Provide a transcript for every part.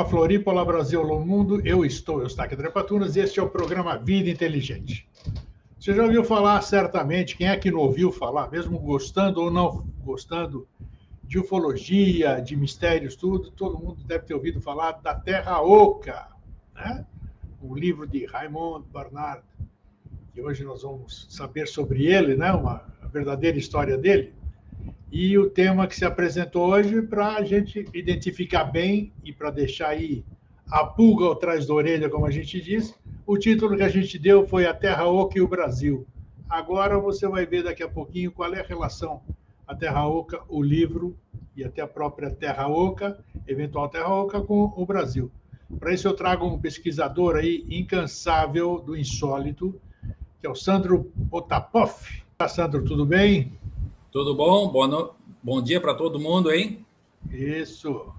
Olá, Floripa, olá, Brasil, olá, mundo. Eu estou, Eustáquio Trepatunas, e este é o programa Vida Inteligente. Você já ouviu falar, certamente, quem é que não ouviu falar, mesmo gostando ou não gostando de ufologia, de mistérios, tudo, todo mundo deve ter ouvido falar da Terra Oca, né? Um livro de Raymond Barnard, que hoje nós vamos saber sobre ele, né? A verdadeira história dele. E o tema que se apresentou hoje para a gente identificar bem e para deixar aí a pulga atrás da orelha, como a gente diz, o título que a gente deu foi A Terra Oca e o Brasil. Agora você vai ver daqui a pouquinho qual é a relação a Terra Oca, o livro e até a própria Terra Oca, eventual Terra Oca, com o Brasil. Para isso eu trago um pesquisador aí incansável do insólito, que é o Sandro Potapoff. Olá, Sandro, tudo bem? Tudo bom? Bom dia para todo mundo, hein? Isso.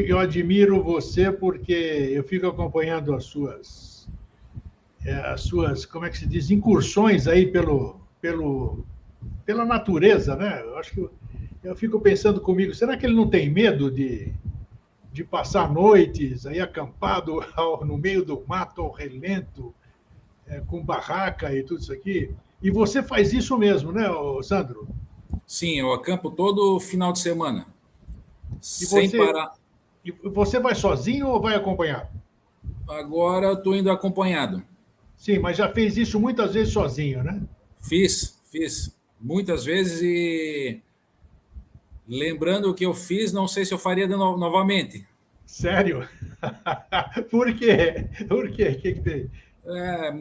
Eu admiro você porque eu fico acompanhando as suas, como é que se diz, incursões aí pela natureza, né? Eu fico pensando comigo, será que ele não tem medo de passar noites aí acampado no meio do mato ao relento, com barraca e tudo isso aqui? E você faz isso mesmo, né, Sandro? Sim, eu acampo todo final de semana, E sem você, parar. e você vai sozinho ou vai acompanhado? Agora eu estou indo acompanhado. Sim, mas já fez isso muitas vezes sozinho, né? Fiz muitas vezes e lembrando o que eu fiz, não sei se eu faria novamente. Sério? Por quê? Por quê? O que tem? É,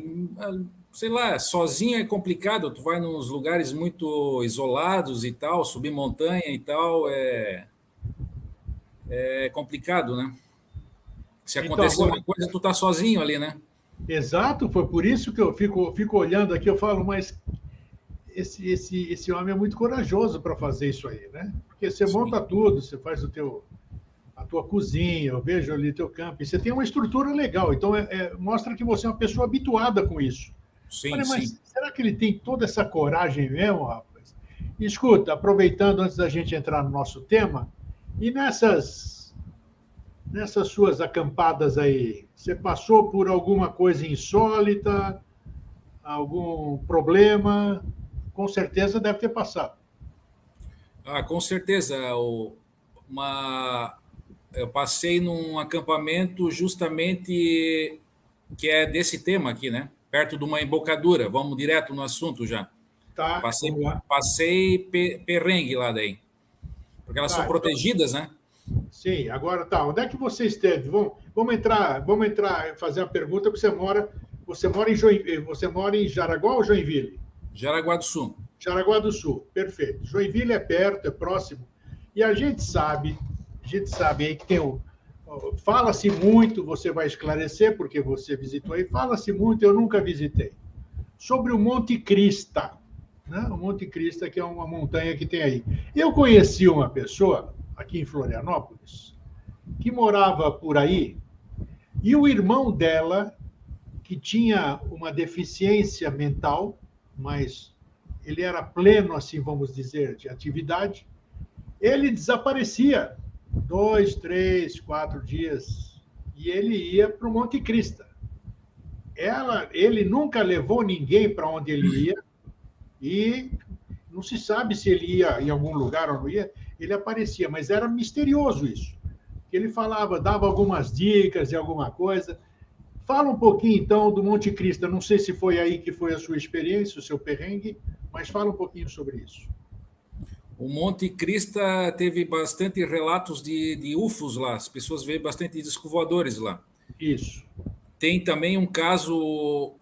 sei lá, sozinho é complicado, tu vai nos lugares muito isolados e tal, subir montanha e tal, é complicado, né? Se Então, acontecer agora, uma coisa, tu tá sozinho ali, né? exato, foi por isso que eu fico olhando aqui, eu falo, mas esse homem é muito corajoso para fazer isso aí, né? Porque você Sim, monta tudo, você faz a tua cozinha, eu vejo ali teu camping, você tem uma estrutura legal, então mostra que você é uma pessoa habituada com isso. sim, Falei, sim. mas será que ele tem toda essa coragem mesmo, rapaz? E, escuta, aproveitando antes da gente entrar no nosso tema, e nessas suas acampadas aí, você passou por alguma coisa insólita, algum problema? Com certeza deve ter passado. Ah, com certeza. Eu passei num acampamento justamente que é desse tema aqui, né? Perto de uma embocadura. Vamos direto no assunto já. Tá, Passei, vamos lá. passei perrengue lá daí. Porque elas são Tá, então, protegidas, né? sim, agora tá. Onde é que você esteve? Vamos entrar, fazer a pergunta que você mora em Jaraguá ou Joinville? Jaraguá do Sul. Jaraguá do Sul, perfeito. Joinville é perto, é próximo. E a gente sabe aí que tem fala-se muito, você vai esclarecer, porque você visitou aí, fala-se muito, eu nunca visitei, sobre o Monte Crista, né? O Monte Crista, que é uma montanha que tem aí. Eu conheci uma pessoa, aqui em Florianópolis, que morava por aí, e o irmão dela, que tinha uma deficiência mental, mas ele era pleno, assim vamos dizer, de atividade, ele desaparecia 2, 3, 4 dias e ele ia para o Monte Crista. Ele nunca levou ninguém para onde ele ia e não se sabe se ele ia em algum lugar ou não ia. Ele aparecia, mas era misterioso isso. Ele falava, dava algumas dicas e alguma coisa. Fala um pouquinho, então, do Monte Cristo. Não sei se foi aí que foi a sua experiência, o seu perrengue, mas fala um pouquinho sobre isso. O Monte Crista teve bastante relatos de UFOs lá. As pessoas veem bastante discos voadores lá. Isso. Tem também um caso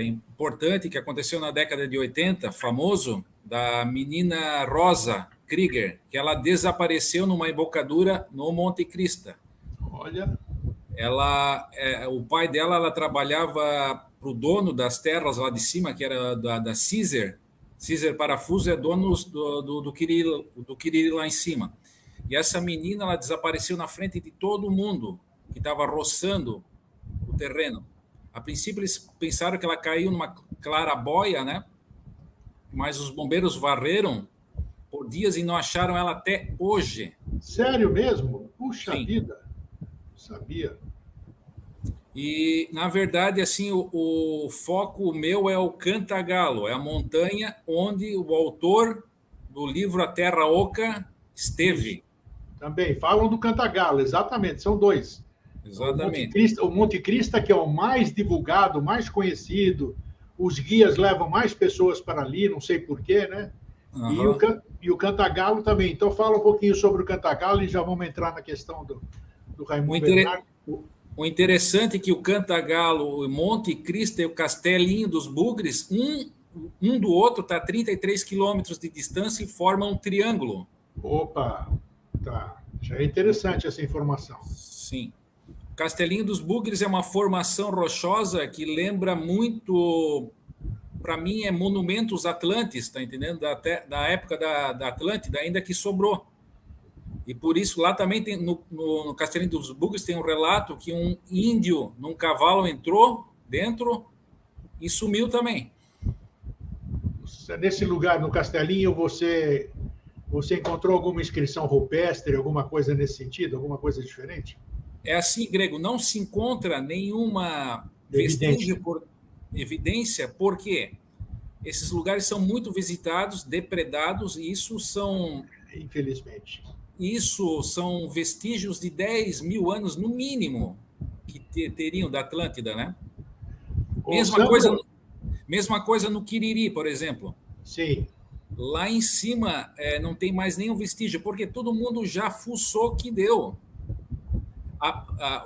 importante que aconteceu na década de 80, famoso, da menina Rosa Krieger, que ela desapareceu numa embocadura no Monte Crista. Olha. O pai dela, ela trabalhava para o dono das terras lá de cima, que era da Caesar. Caesar Parafuso é dono do Quiriri lá em cima. E essa menina, ela desapareceu na frente de todo mundo que estava roçando o terreno. A princípio, eles pensaram que ela caiu numa claraboia, né? Mas os bombeiros varreram, por dias e não acharam ela até hoje. Sério mesmo? Puxa Sim. vida. Sabia. E, na verdade, assim, o foco meu é o Cantagalo, é a montanha onde o autor do livro A Terra Oca esteve. Isso. Também. Falam do Cantagalo, exatamente. São dois. Exatamente. O Monte Cristo, que é o mais divulgado, mais conhecido. Os guias levam mais pessoas para ali, não sei porquê, né? Uhum. E o Cantagalo também. Então, fala um pouquinho sobre o Cantagalo e já vamos entrar na questão do Raimundo Bernardo. O interessante é que o Cantagalo, o Monte Cristo e o Castelinho dos Bugres, um do outro está a 33 quilômetros de distância e formam um triângulo. Opa, tá. Já é interessante essa informação. Sim. O Castelinho dos Bugres é uma formação rochosa que lembra muito, para mim, é monumentos Atlantes, tá entendendo? Da época da Atlântida, ainda que sobrou. E por isso, lá também tem, no Castelinho dos Bugres tem um relato que um índio num cavalo entrou dentro e sumiu também. Nesse lugar, no Castelinho, você encontrou alguma inscrição rupestre, alguma coisa nesse sentido, alguma coisa diferente? É assim, Grego, não se encontra nenhuma Evidência. evidência, porque esses lugares são muito visitados, depredados, e Infelizmente. Isso são vestígios de 10 mil anos, no mínimo, que teriam da Atlântida, né? Mesma coisa no Quiriri, por exemplo. Sim. Lá em cima não tem mais nenhum vestígio, porque todo mundo já fuçou que deu.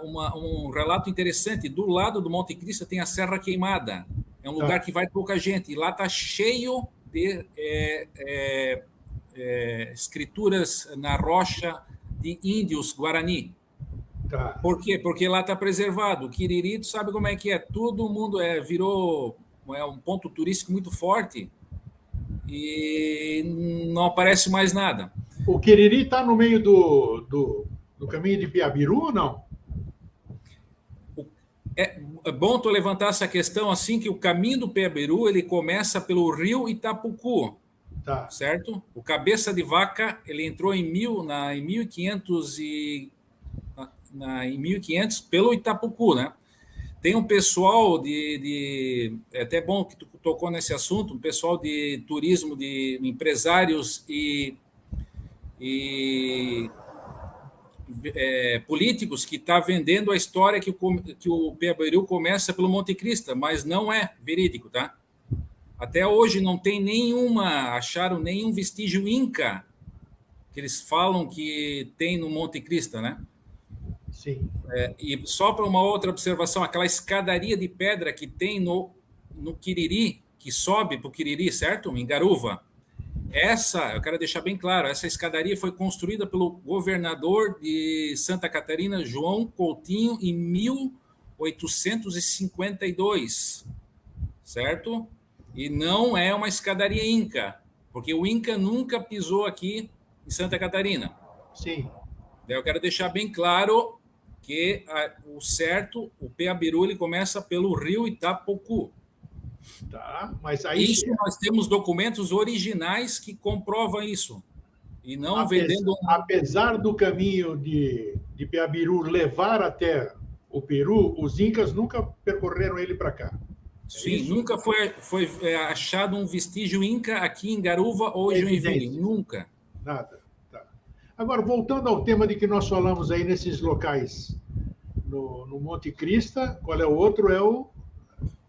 Um relato interessante, do lado do Monte Cristo tem a Serra Queimada. É um lugar que vai pouca gente. E lá está cheio de escrituras na rocha de índios Guarani. Tá. Por quê? Porque lá está preservado. O Quiriri, tu sabe como é que é? Todo mundo virou um ponto turístico muito forte e não aparece mais nada. O Quiriri está no meio do caminho de Piabiru ou não? É bom tu levantar essa questão assim, que o caminho do Piabiru ele começa pelo rio Itapucu, tá. Certo? O Cabeça de Vaca ele entrou em 1500 em 1500 pelo Itapucu, né? Tem um pessoal é até bom que tu tocou nesse assunto, um pessoal de turismo, de empresários e políticos que está vendendo a história que o Piabiru começa pelo Monte Cristo, mas não é verídico, tá? Até hoje não tem acharam nenhum vestígio inca que eles falam que tem no Monte Cristo, né? Sim. E só para uma outra observação, aquela escadaria de pedra que tem no Quiriri, que sobe para o Quiriri, certo? Em Garuva. Eu quero deixar bem claro, essa escadaria foi construída pelo governador de Santa Catarina, João Coutinho, em 1852, certo? E não é uma escadaria inca, porque o Inca nunca pisou aqui em Santa Catarina. Sim. Eu quero deixar bem claro que o Piabiru ele começa pelo rio Itapucu. Tá, mas aí isso nós temos documentos originais que comprovam isso. E não apesar do caminho de Piabiru levar até o Peru, os incas nunca percorreram ele para cá. Sim, nunca foi achado um vestígio inca aqui em Garuva ou Joinville, nunca. Nada. Tá. Agora, voltando ao tema de que nós falamos aí nesses locais, no Monte Cristo, qual é o outro? É o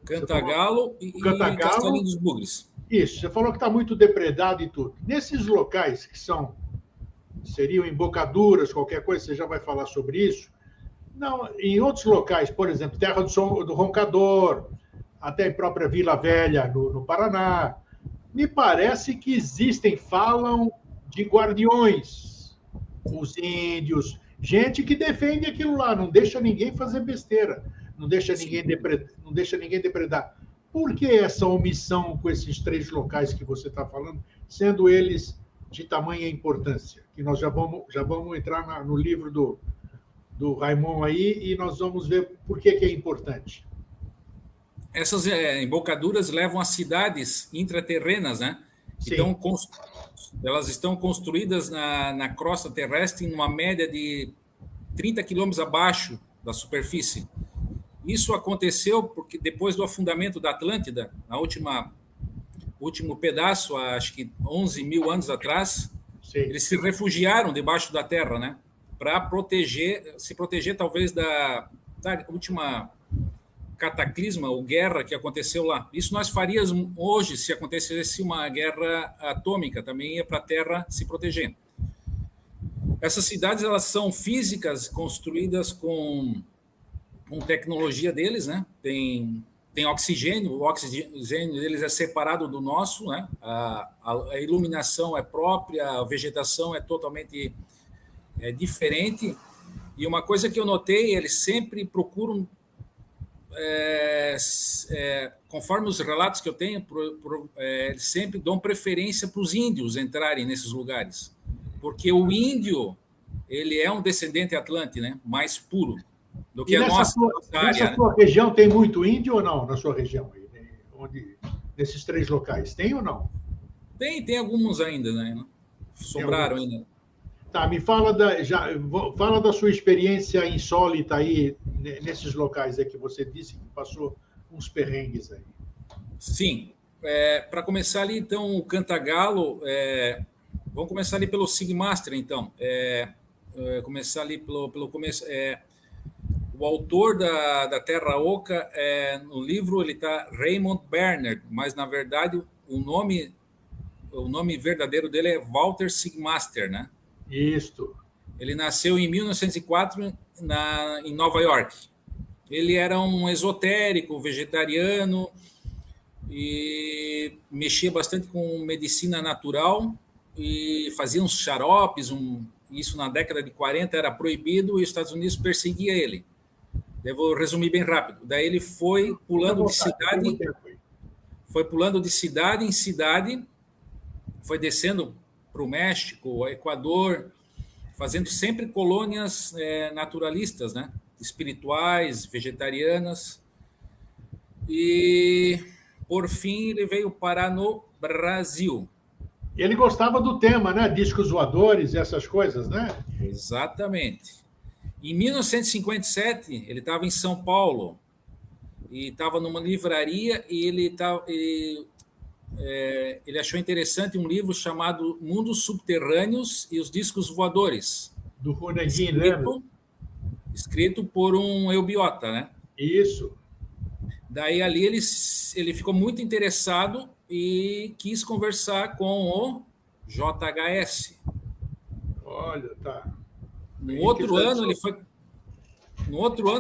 Cantagalo e Castelinho dos Bugres. Isso, você falou que está muito depredado e tudo. Nesses locais que seriam embocaduras, qualquer coisa, você já vai falar sobre isso. Não, em outros locais, por exemplo, Terra do Roncador, até a própria Vila Velha, no Paraná, me parece que falam de guardiões, os índios, gente que defende aquilo lá, não deixa ninguém fazer besteira, não deixa ninguém depredar. Por que essa omissão com esses 3 locais que você está falando, sendo eles de tamanha importância? Que nós já vamos entrar no livro do Raimon aí e nós vamos ver por que é importante. Essas embocaduras levam a cidades intraterrenas, né? Então, elas estão construídas na crosta terrestre em uma média de 30 quilômetros abaixo da superfície. Isso aconteceu porque depois do afundamento da Atlântida, na último pedaço, acho que 11 mil anos atrás, eles se refugiaram debaixo da terra, né? Para se proteger talvez da última cataclisma ou guerra que aconteceu lá. Isso nós faríamos hoje se acontecesse uma guerra atômica, também ia para a Terra se proteger. Essas cidades, elas são físicas, construídas com tecnologia deles, né? Tem oxigênio, o oxigênio deles é separado do nosso, né? A iluminação é própria, a vegetação é totalmente diferente. E uma coisa que eu notei, eles sempre procuram, conforme os relatos que eu tenho, eles sempre dão preferência para os índios entrarem nesses lugares, porque o índio, ele é um descendente atlante, né? Mais puro do que a nossa área. Nessa sua região tem muito índio ou não? Na sua região aí, nesses 3 locais, tem ou não? Tem alguns ainda, né? Sobraram ainda. Tá, me fala fala da sua experiência insólita aí nesses locais aí que você disse que passou uns perrengues aí. Sim. Para começar ali, então, o Cantagalo, vamos começar ali pelo Sigmaster, então. Começar ali pelo começo. O autor da Terra Oca, no livro, ele está Raymond Bernard, mas, na verdade, o nome verdadeiro dele é Walter Sigmaster, né? Isso. Ele nasceu em 1904 em Nova York. Ele era um esotérico, vegetariano, e mexia bastante com medicina natural e fazia uns xaropes. Isso na década de 40 era proibido e os Estados Unidos perseguia ele. Devo resumir bem rápido. Daí ele foi pulando de cidade em cidade, foi descendo para o México, o Equador, fazendo sempre colônias naturalistas, né? Espirituais, vegetarianas. E, por fim, ele veio parar no Brasil. Ele gostava do tema, né? Discos voadores e essas coisas, né? Exatamente. Em 1957, ele estava em São Paulo e estava numa livraria e ele achou interessante um livro chamado Mundos Subterrâneos e os Discos Voadores. Do Runeguin, escrito por um eubiota, né? Isso. Daí ali ele ficou muito interessado e quis conversar com o JHS. Olha, tá. No outro ano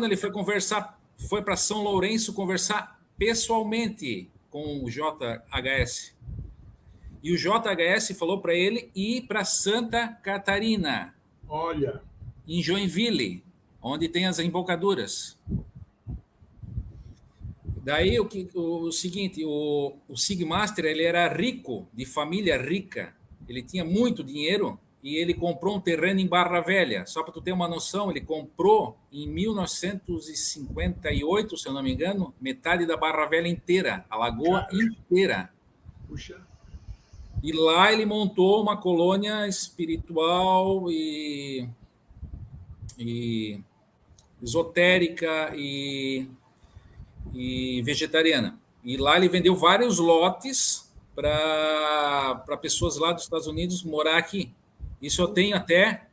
ele foi conversar, foi para São Lourenço conversar pessoalmente com o JHS. E o JHS falou para ele ir para Santa Catarina. Olha. Em Joinville, onde tem as embocaduras. Daí o seguinte, o Sigmaster, ele era rico, de família rica. Ele tinha muito dinheiro e ele comprou um terreno em Barra Velha. Só para tu ter uma noção, ele comprou em 1958, se eu não me engano, metade da Barra Velha inteira, a lagoa inteira. Puxa. E lá ele montou uma colônia espiritual e esotérica e vegetariana. E lá ele vendeu vários lotes para pessoas lá dos Estados Unidos morar aqui. Isso eu tenho até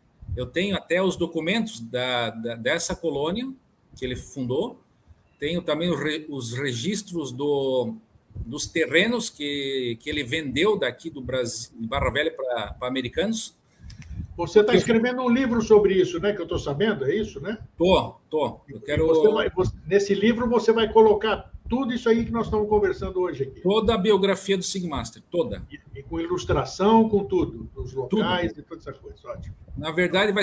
os documentos dessa colônia que ele fundou. Tenho também os registros dos terrenos que ele vendeu daqui do Brasil, de Barra Velha, para americanos. Você está escrevendo um livro sobre isso, né? Que eu estou sabendo, é isso, né? Tô. Eu quero. Nesse livro você vai colocar tudo isso aí que nós estamos conversando hoje aqui. Toda a biografia do Sigmaster, toda. E com ilustração, com tudo, os locais e toda essa coisa. Ótimo. Na verdade,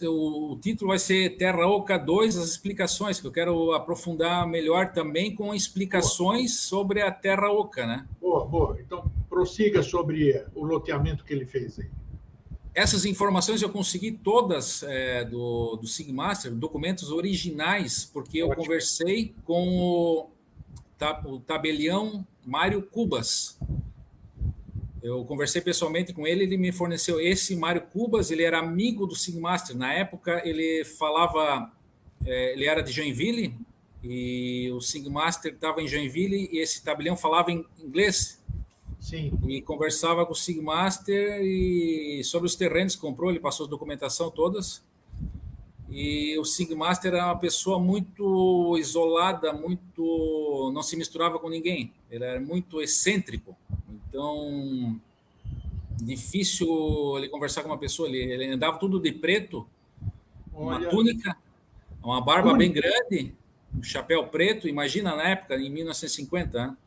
o título vai ser Terra Oca 2, as explicações, que eu quero aprofundar melhor também com explicações sobre a Terra Oca, né? Boa. Então, prossiga sobre o loteamento que ele fez aí. Essas informações eu consegui todas do Sigmaster, documentos originais, porque eu conversei com o tabelião Mário Cubas. Eu conversei pessoalmente com ele, ele me forneceu esse Mário Cubas, ele era amigo do Sigmaster. Na época, ele falava, ele era de Joinville, e o Sigmaster estava em Joinville, e esse tabelião falava em inglês. Sim. E conversava com o Sigmaster e sobre os terrenos que comprou, ele passou a documentação todas. E o Sigmaster era uma pessoa muito isolada, muito não se misturava com ninguém. Ele era muito excêntrico. Então, difícil ele conversar com uma pessoa. Ele andava tudo de preto, uma túnica, uma barba bem grande, um chapéu preto. Imagina na época, em 1950, né?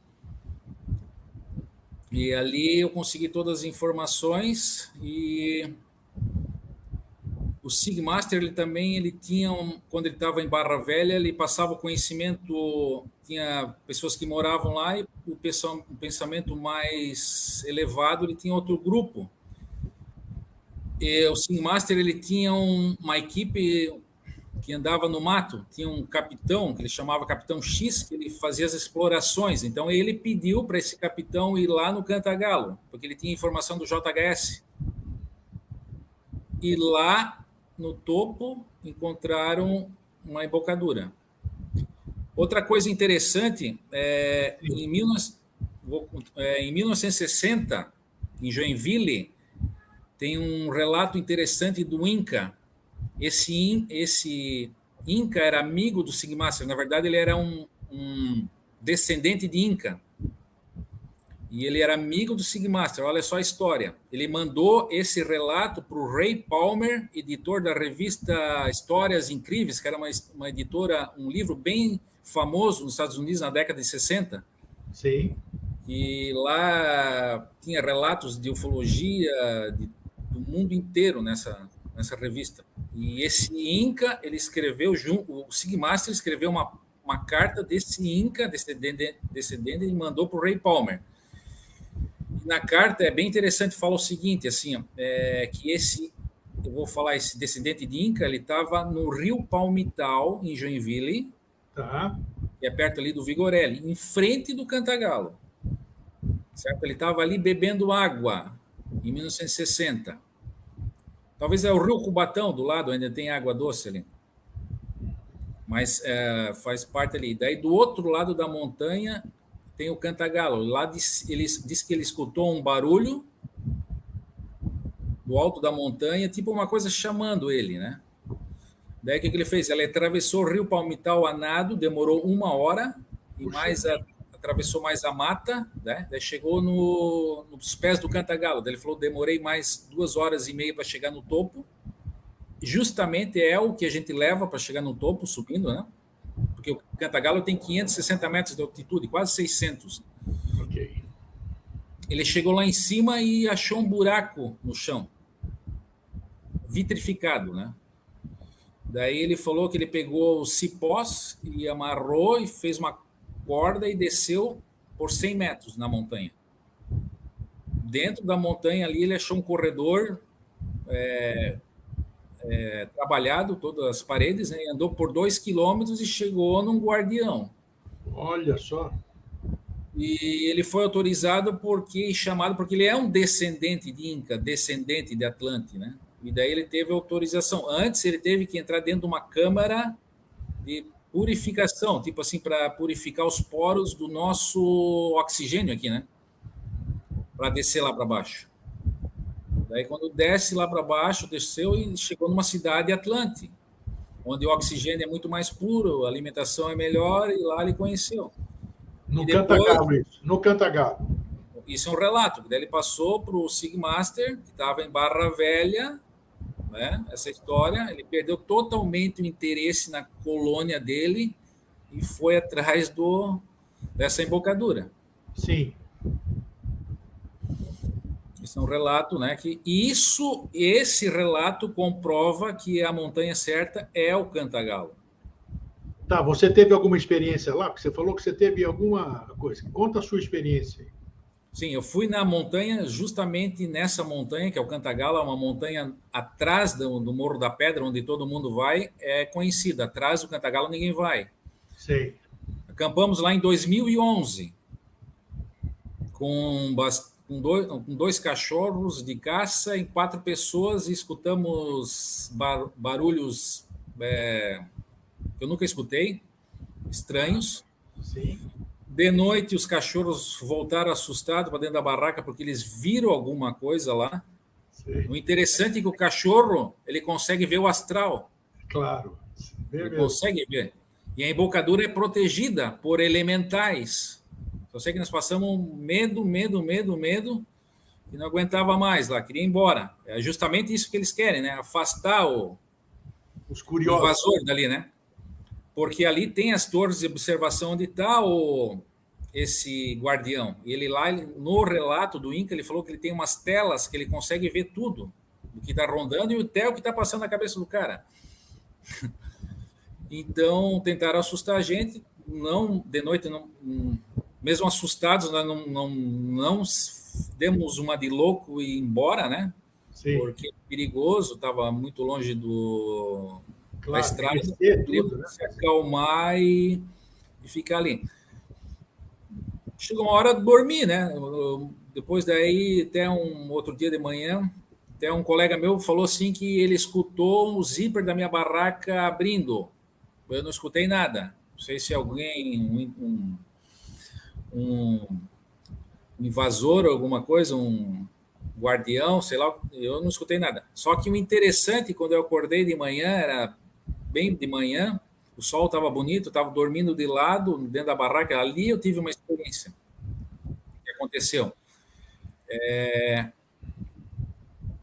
E ali eu consegui todas as informações. E o Sigmaster, ele tinha, quando ele estava em Barra Velha, ele passava o conhecimento, tinha pessoas que moravam lá, e o pensamento mais elevado, ele tinha outro grupo. E o Sigmaster, ele tinha uma equipe que andava no mato, tinha um capitão, que ele chamava Capitão X, que ele fazia as explorações. Então, ele pediu para esse capitão ir lá no Cantagalo, porque ele tinha informação do JHS. E lá, no topo, encontraram uma embocadura. Outra coisa interessante, em 1960, em Joinville, tem um relato interessante do Inca. Esse Inca era amigo do Sigmaster. Na verdade, ele era um descendente de Inca. E ele era amigo do Sigmaster. Olha só a história. Ele mandou esse relato para o Ray Palmer, editor da revista Histórias Incríveis, que era uma editora, um livro bem famoso nos Estados Unidos na década de 60. Sim. E lá tinha relatos de ufologia do mundo inteiro nessa revista. E esse Inca, ele escreveu, o Sigmaster escreveu uma carta desse Inca, descendente, e mandou para o Ray Palmer. Na carta é bem interessante, fala o seguinte, assim, que eu vou falar, esse descendente de Inca, ele estava no Rio Palmital, em Joinville, tá, que é perto ali do Vigorelli, em frente do Cantagalo. Certo? Ele estava ali bebendo água, em 1960. Talvez é o Rio Cubatão, do lado, ainda tem água doce ali. Mas faz parte ali. Daí, do outro lado da montanha, tem o Cantagalo. Lá ele diz que ele escutou um barulho do alto da montanha, tipo uma coisa chamando ele, né? Daí o que ele fez? Ele atravessou o Rio Palmital a nado, demorou 1 hora, e atravessou mais a mata, né? Daí chegou nos pés do Cantagalo. Daí ele falou, demorei mais 2 horas e meia para chegar no topo. Justamente é o que a gente leva para chegar no topo, subindo, né? Porque o Cantagalo tem 560 metros de altitude, quase 600. Ok. Ele chegou lá em cima e achou um buraco no chão, vitrificado, né? Daí ele falou que ele pegou os cipós e amarrou e fez uma corda e desceu por 100 metros na montanha. Dentro da montanha ali ele achou um corredor trabalhado, todas as paredes, né? Andou por 2 quilômetros e chegou num guardião. Olha só. E ele foi autorizado porque ele é um descendente de Inca, descendente de Atlante, né? E daí ele teve autorização. Antes ele teve que entrar dentro de uma câmara de purificação, tipo assim, para purificar os poros do nosso oxigênio aqui, né? Para descer lá para baixo. Daí quando desce lá para baixo, desceu e chegou numa cidade Atlante, onde o oxigênio é muito mais puro, a alimentação é melhor, e lá ele conheceu. No Cantagalo, isso. No Cantagalo. Isso é um relato. Daí ele passou para o Sigmaster, que estava em Barra Velha, né? Essa história. Ele perdeu totalmente o interesse na colônia dele e foi atrás dessa embocadura. Sim. Isso é um relato, né? Esse relato comprova que a montanha certa é o Cantagalo. Tá, você teve alguma experiência lá? Porque você falou que você teve alguma coisa. Conta a sua experiência aí. Sim, eu fui na montanha, justamente nessa montanha, que é o Cantagalo, é uma montanha atrás do Morro da Pedra, onde todo mundo vai, é conhecida. Atrás do Cantagalo ninguém vai. Sei. Acampamos lá em 2011, com com dois cachorros de caça em 4 pessoas e escutamos barulhos que eu nunca escutei, estranhos. Sim. De noite, os cachorros voltaram assustados para dentro da barraca porque eles viram alguma coisa lá. Sim. O interessante é que o cachorro ele consegue ver o astral. Claro. Ele consegue ver. E a embocadura é protegida por elementais. Eu sei que nós passamos medo, e não aguentava mais lá, queria ir embora. É justamente isso que eles querem, né? Afastar os curiosos. O invasor dali, né? Porque ali tem as torres de observação onde está esse guardião. Ele lá, no relato do Inca, ele falou que ele tem umas telas que ele consegue ver tudo o que está rondando e até o que está passando na cabeça do cara. Então, tentaram assustar a gente. Não, de noite, não, mesmo assustados, nós não demos uma de louco e ir embora, né? Sim. Porque é perigoso, estava muito longe da estrada. Tudo, né? Se acalmar e ficar ali. Chegou uma hora de dormir, né? Depois daí, até um outro dia de manhã, até um colega meu falou assim que ele escutou o zíper da minha barraca abrindo. Eu não escutei nada. Não sei se alguém, um invasor ou alguma coisa, um guardião, sei lá, eu não escutei nada. Só que o interessante, quando eu acordei de manhã, era bem de manhã, o sol estava bonito, estava dormindo de lado, dentro da barraca, ali eu tive uma experiência. O que aconteceu?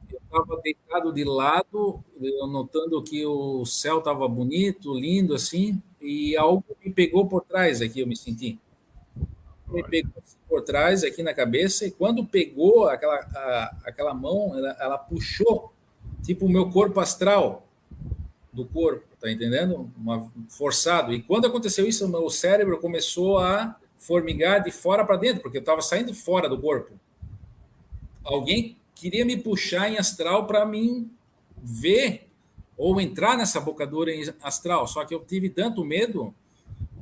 Eu estava deitado de lado, notando que o céu estava bonito, lindo, assim, e algo me pegou por trás aqui, eu me senti. Me pegou por trás, aqui na cabeça, e quando pegou aquela mão, ela puxou, tipo o meu corpo astral do corpo, tá entendendo? Forçado. E quando aconteceu isso, o meu cérebro começou a formigar de fora para dentro, porque eu estava saindo fora do corpo. Alguém queria me puxar em astral para mim ver ou entrar nessa bocadura em astral, só que eu tive tanto medo,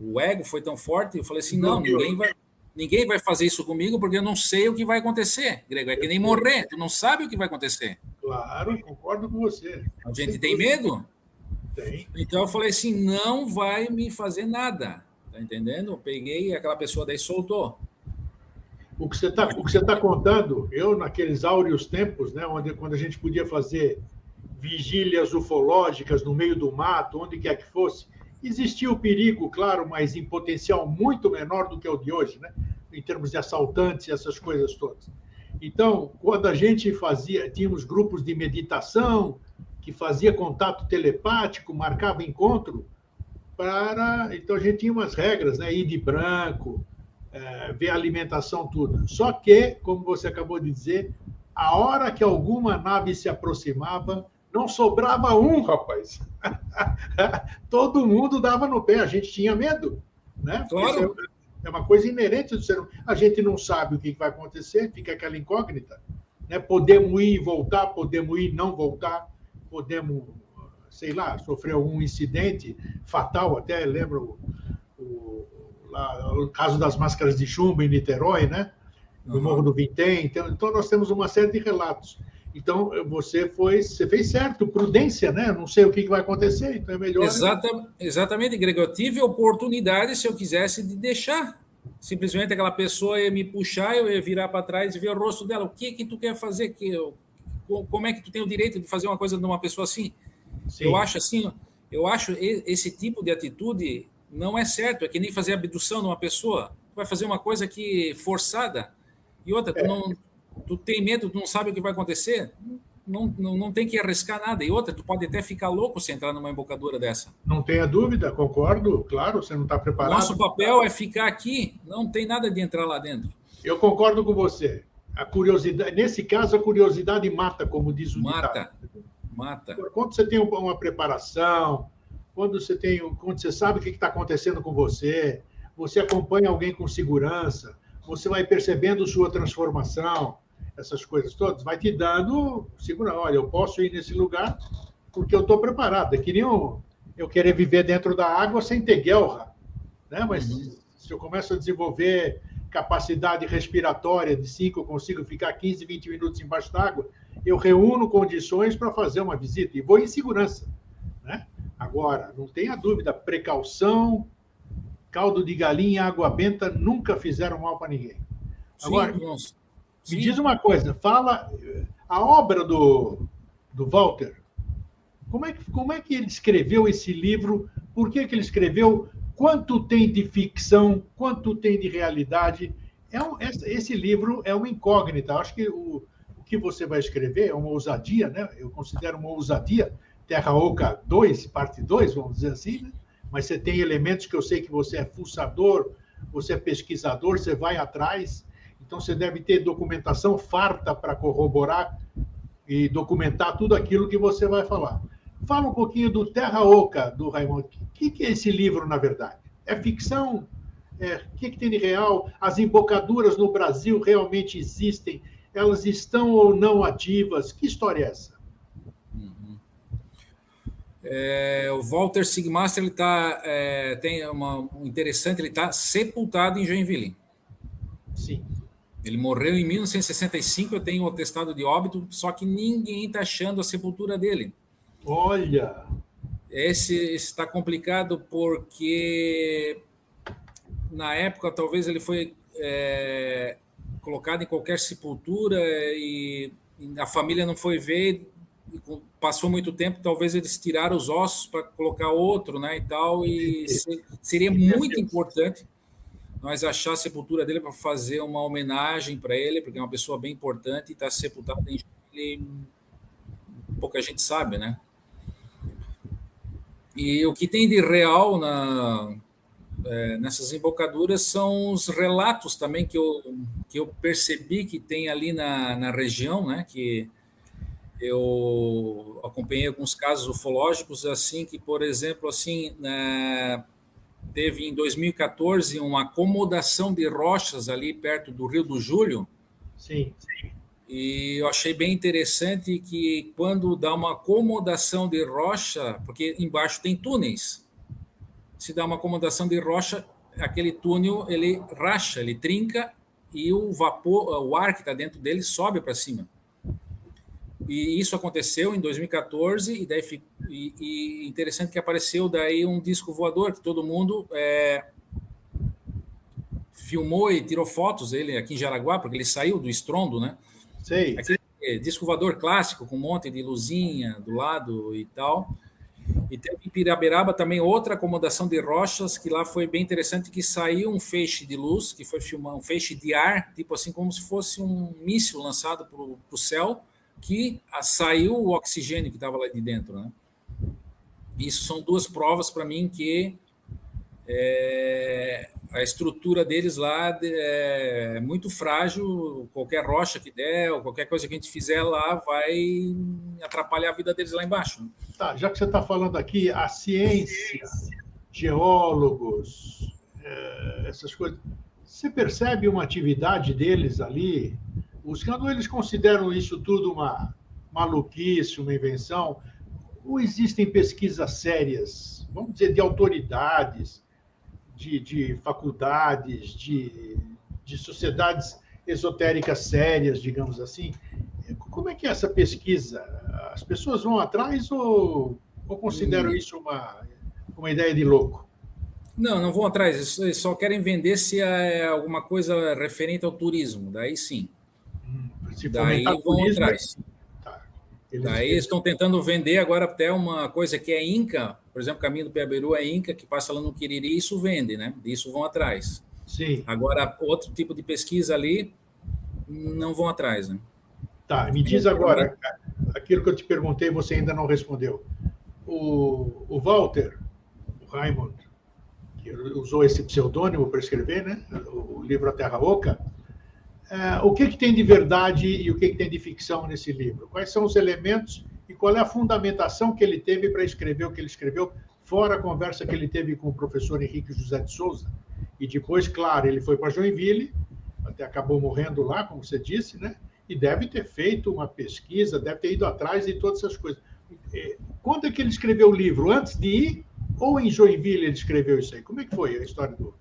o ego foi tão forte, eu falei assim, não, ninguém vai fazer isso comigo porque eu não sei o que vai acontecer, Grego, é que nem morrer, tu não sabe o que vai acontecer. Claro, concordo com você. A gente tem medo? Tem. Então eu falei assim, não vai me fazer nada, tá entendendo? Eu peguei, aquela pessoa daí soltou. O que você tá contando, eu naqueles áureos tempos, né, quando a gente podia fazer vigílias ufológicas no meio do mato, onde quer que fosse, existia o perigo, claro, mas em potencial muito menor do que o de hoje, né, em termos de assaltantes e essas coisas todas. Então, quando a gente tínhamos grupos de meditação, que fazia contato telepático, marcava encontro, então a gente tinha umas regras, né, ir de branco, ver a alimentação, tudo. Só que, como você acabou de dizer, a hora que alguma nave se aproximava, não sobrava um, rapaz. Todo mundo dava no pé, a gente tinha medo, né? Claro. É uma coisa inerente do ser humano. A gente não sabe o que vai acontecer, fica aquela incógnita, né? Podemos ir e voltar, podemos ir e não voltar, podemos, sei lá, sofrer algum incidente fatal, até lembro o caso das máscaras de chumbo em Niterói, né? No Morro do Vintém. Então, nós temos uma série de relatos. Então, você fez certo, prudência, né? Não sei o que vai acontecer, então é melhor... Exatamente, Grego. Eu tive oportunidade, se eu quisesse, de deixar. Simplesmente aquela pessoa ia me puxar, eu ia virar para trás e ver o rosto dela. O que tu quer fazer? Como é que tu tem o direito de fazer uma coisa de uma pessoa assim? Sim. Eu acho esse tipo de atitude não é certo. É que nem fazer abdução de uma pessoa. Tu vai fazer uma coisa que forçada. E outra, tu tem medo, tu não sabe o que vai acontecer, não tem que arriscar nada. E outra, tu pode até ficar louco se entrar numa embocadura dessa. Não tenha dúvida, concordo, claro, você não está preparado. Nosso papel é ficar aqui, não tem nada de entrar lá dentro. Eu concordo com você. A curiosidade, nesse caso, a curiosidade mata, como diz o ditado. Mata. Quando você tem uma preparação, quando você sabe o que está acontecendo com você acompanha alguém com segurança, você vai percebendo sua transformação, essas coisas todas, vai te dando segurança. Olha, eu posso ir nesse lugar porque eu estou preparado. É que nem eu querer viver dentro da água sem ter guelra, né? Mas se eu começo a desenvolver capacidade respiratória de 5, eu consigo ficar 15, 20 minutos embaixo d'água, eu reúno condições para fazer uma visita e vou em segurança, né? Agora, não tenha dúvida, precaução, caldo de galinha, água benta nunca fizeram mal para ninguém. Agora, me diz uma coisa, fala a obra do Walter, como é que ele escreveu esse livro? Por que ele escreveu? Quanto tem de ficção? Quanto tem de realidade? Esse livro é uma incógnita. Acho que o que você vai escrever é uma ousadia, né? Eu considero uma ousadia. Terra Oca 2, parte 2, vamos dizer assim, né? Mas você tem elementos que eu sei que você é fuçador, você é pesquisador, você vai atrás. Então, você deve ter documentação farta para corroborar e documentar tudo aquilo que você vai falar. Fala um pouquinho do Terra Oca, do Raimundo. O que é esse livro, na verdade? É ficção? O que tem de real? As embocaduras no Brasil realmente existem? Elas estão ou não ativas? Que história é essa? O Walter Sigmaster, ele tem um interessante, ele está sepultado em Joinville. Sim. Ele morreu em 1965, eu tenho um atestado de óbito, só que ninguém está achando a sepultura dele. Olha! Esse está complicado porque, na época, talvez ele foi colocado em qualquer sepultura e a família não foi ver, passou muito tempo, talvez eles tiraram os ossos para colocar outro, né, e tal, e seria muito importante nós achar a sepultura dele para fazer uma homenagem para ele, porque é uma pessoa bem importante e está sepultado em Joinville, pouca gente sabe, né? E o que tem de real nessas embocaduras são os relatos também que eu percebi que tem ali na região, né? Que eu acompanhei alguns casos ufológicos, assim, que, por exemplo, assim, teve em 2014 uma acomodação de rochas ali perto do Rio do Júlio. Sim. E eu achei bem interessante que quando dá uma acomodação de rocha, porque embaixo tem túneis, se dá uma acomodação de rocha, aquele túnel ele racha, ele trinca e o vapor, o ar que está dentro dele sobe para cima. E isso aconteceu em 2014 e interessante que apareceu daí um disco voador que todo mundo filmou e tirou fotos dele aqui em Jaraguá, porque ele saiu do estrondo, né? Sei. Aquele disco voador clássico, com um monte de luzinha do lado e tal. E teve em Piraberaba também outra acomodação de rochas, que lá foi bem interessante, que saiu um feixe de luz, que foi filmar um feixe de ar, tipo assim, como se fosse um míssil lançado para o céu, que saiu o oxigênio que estava lá de dentro, né? Isso são duas provas para mim que a estrutura deles lá é muito frágil, qualquer rocha que der, ou qualquer coisa que a gente fizer lá vai atrapalhar a vida deles lá embaixo. Tá, já que você está falando aqui, a ciência, geólogos, essas coisas, você percebe uma atividade deles ali? Quando eles consideram isso tudo uma maluquice, uma invenção, ou existem pesquisas sérias, vamos dizer, de autoridades, de faculdades, de sociedades esotéricas sérias, digamos assim? Como é que é essa pesquisa? As pessoas vão atrás ou consideram isso uma ideia de louco? Não vão atrás, eles só querem vender se é alguma coisa referente ao turismo, daí sim. Daí vão turismo, atrás. Tá. Daí eles estão tentando vender agora até uma coisa que é Inca, por exemplo, o caminho do Piabiru é Inca, que passa lá no Quiriri, isso vende, né? Isso vão atrás. Sim. Agora, outro tipo de pesquisa ali, não vão atrás, né? Tá, me diz agora, aquilo que eu te perguntei, você ainda não respondeu. O Walter, o Raimund, que usou esse pseudônimo para escrever, né? O livro A Terra Oca, o que tem de verdade e o que tem de ficção nesse livro? Quais são os elementos e qual é a fundamentação que ele teve para escrever o que ele escreveu, fora a conversa que ele teve com o professor Henrique José de Souza? E depois, claro, ele foi para Joinville, até acabou morrendo lá, como você disse, né? E deve ter feito uma pesquisa, deve ter ido atrás de todas essas coisas. Quando é que ele escreveu o livro? Antes de ir ou em Joinville ele escreveu isso aí? Como é que foi a história do...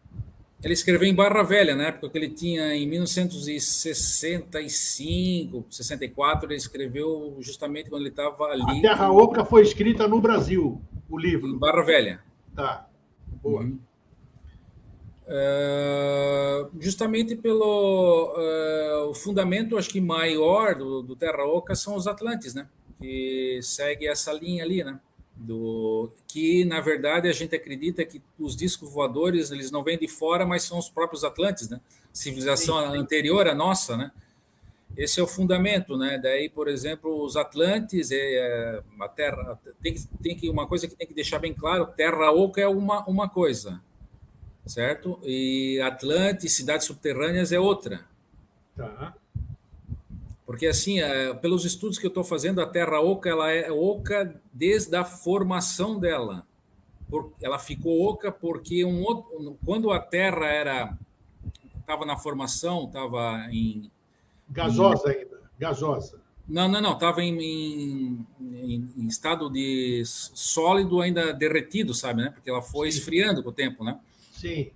Ele escreveu em Barra Velha, na época que ele tinha, em 1965, 64, ele escreveu justamente quando ele estava A ali Terra Oca foi escrita no Brasil, o em livro. Barra Velha. Tá, boa. Uhum. Justamente pelo o fundamento, acho que maior do Terra Oca são os Atlantes, né? Que segue essa linha ali, né? Que na verdade a gente acredita que os discos voadores eles não vêm de fora, mas são os próprios Atlantes, né? Civilização anterior à nossa, né? Esse é o fundamento, né? Daí, por exemplo, os Atlantes, a Terra tem que uma coisa que tem que deixar bem claro: Terra Oca é uma coisa, certo? E Atlantes, cidades subterrâneas é outra. Tá. Porque, assim, pelos estudos que eu estou fazendo, a Terra Oca ela é oca desde a formação dela. Ela ficou oca porque quando a Terra estava na formação, estava Gasosa ainda, gasosa. Não, estava em estado de sólido ainda derretido, sabe, né? Porque ela foi esfriando com o tempo, né? Sim.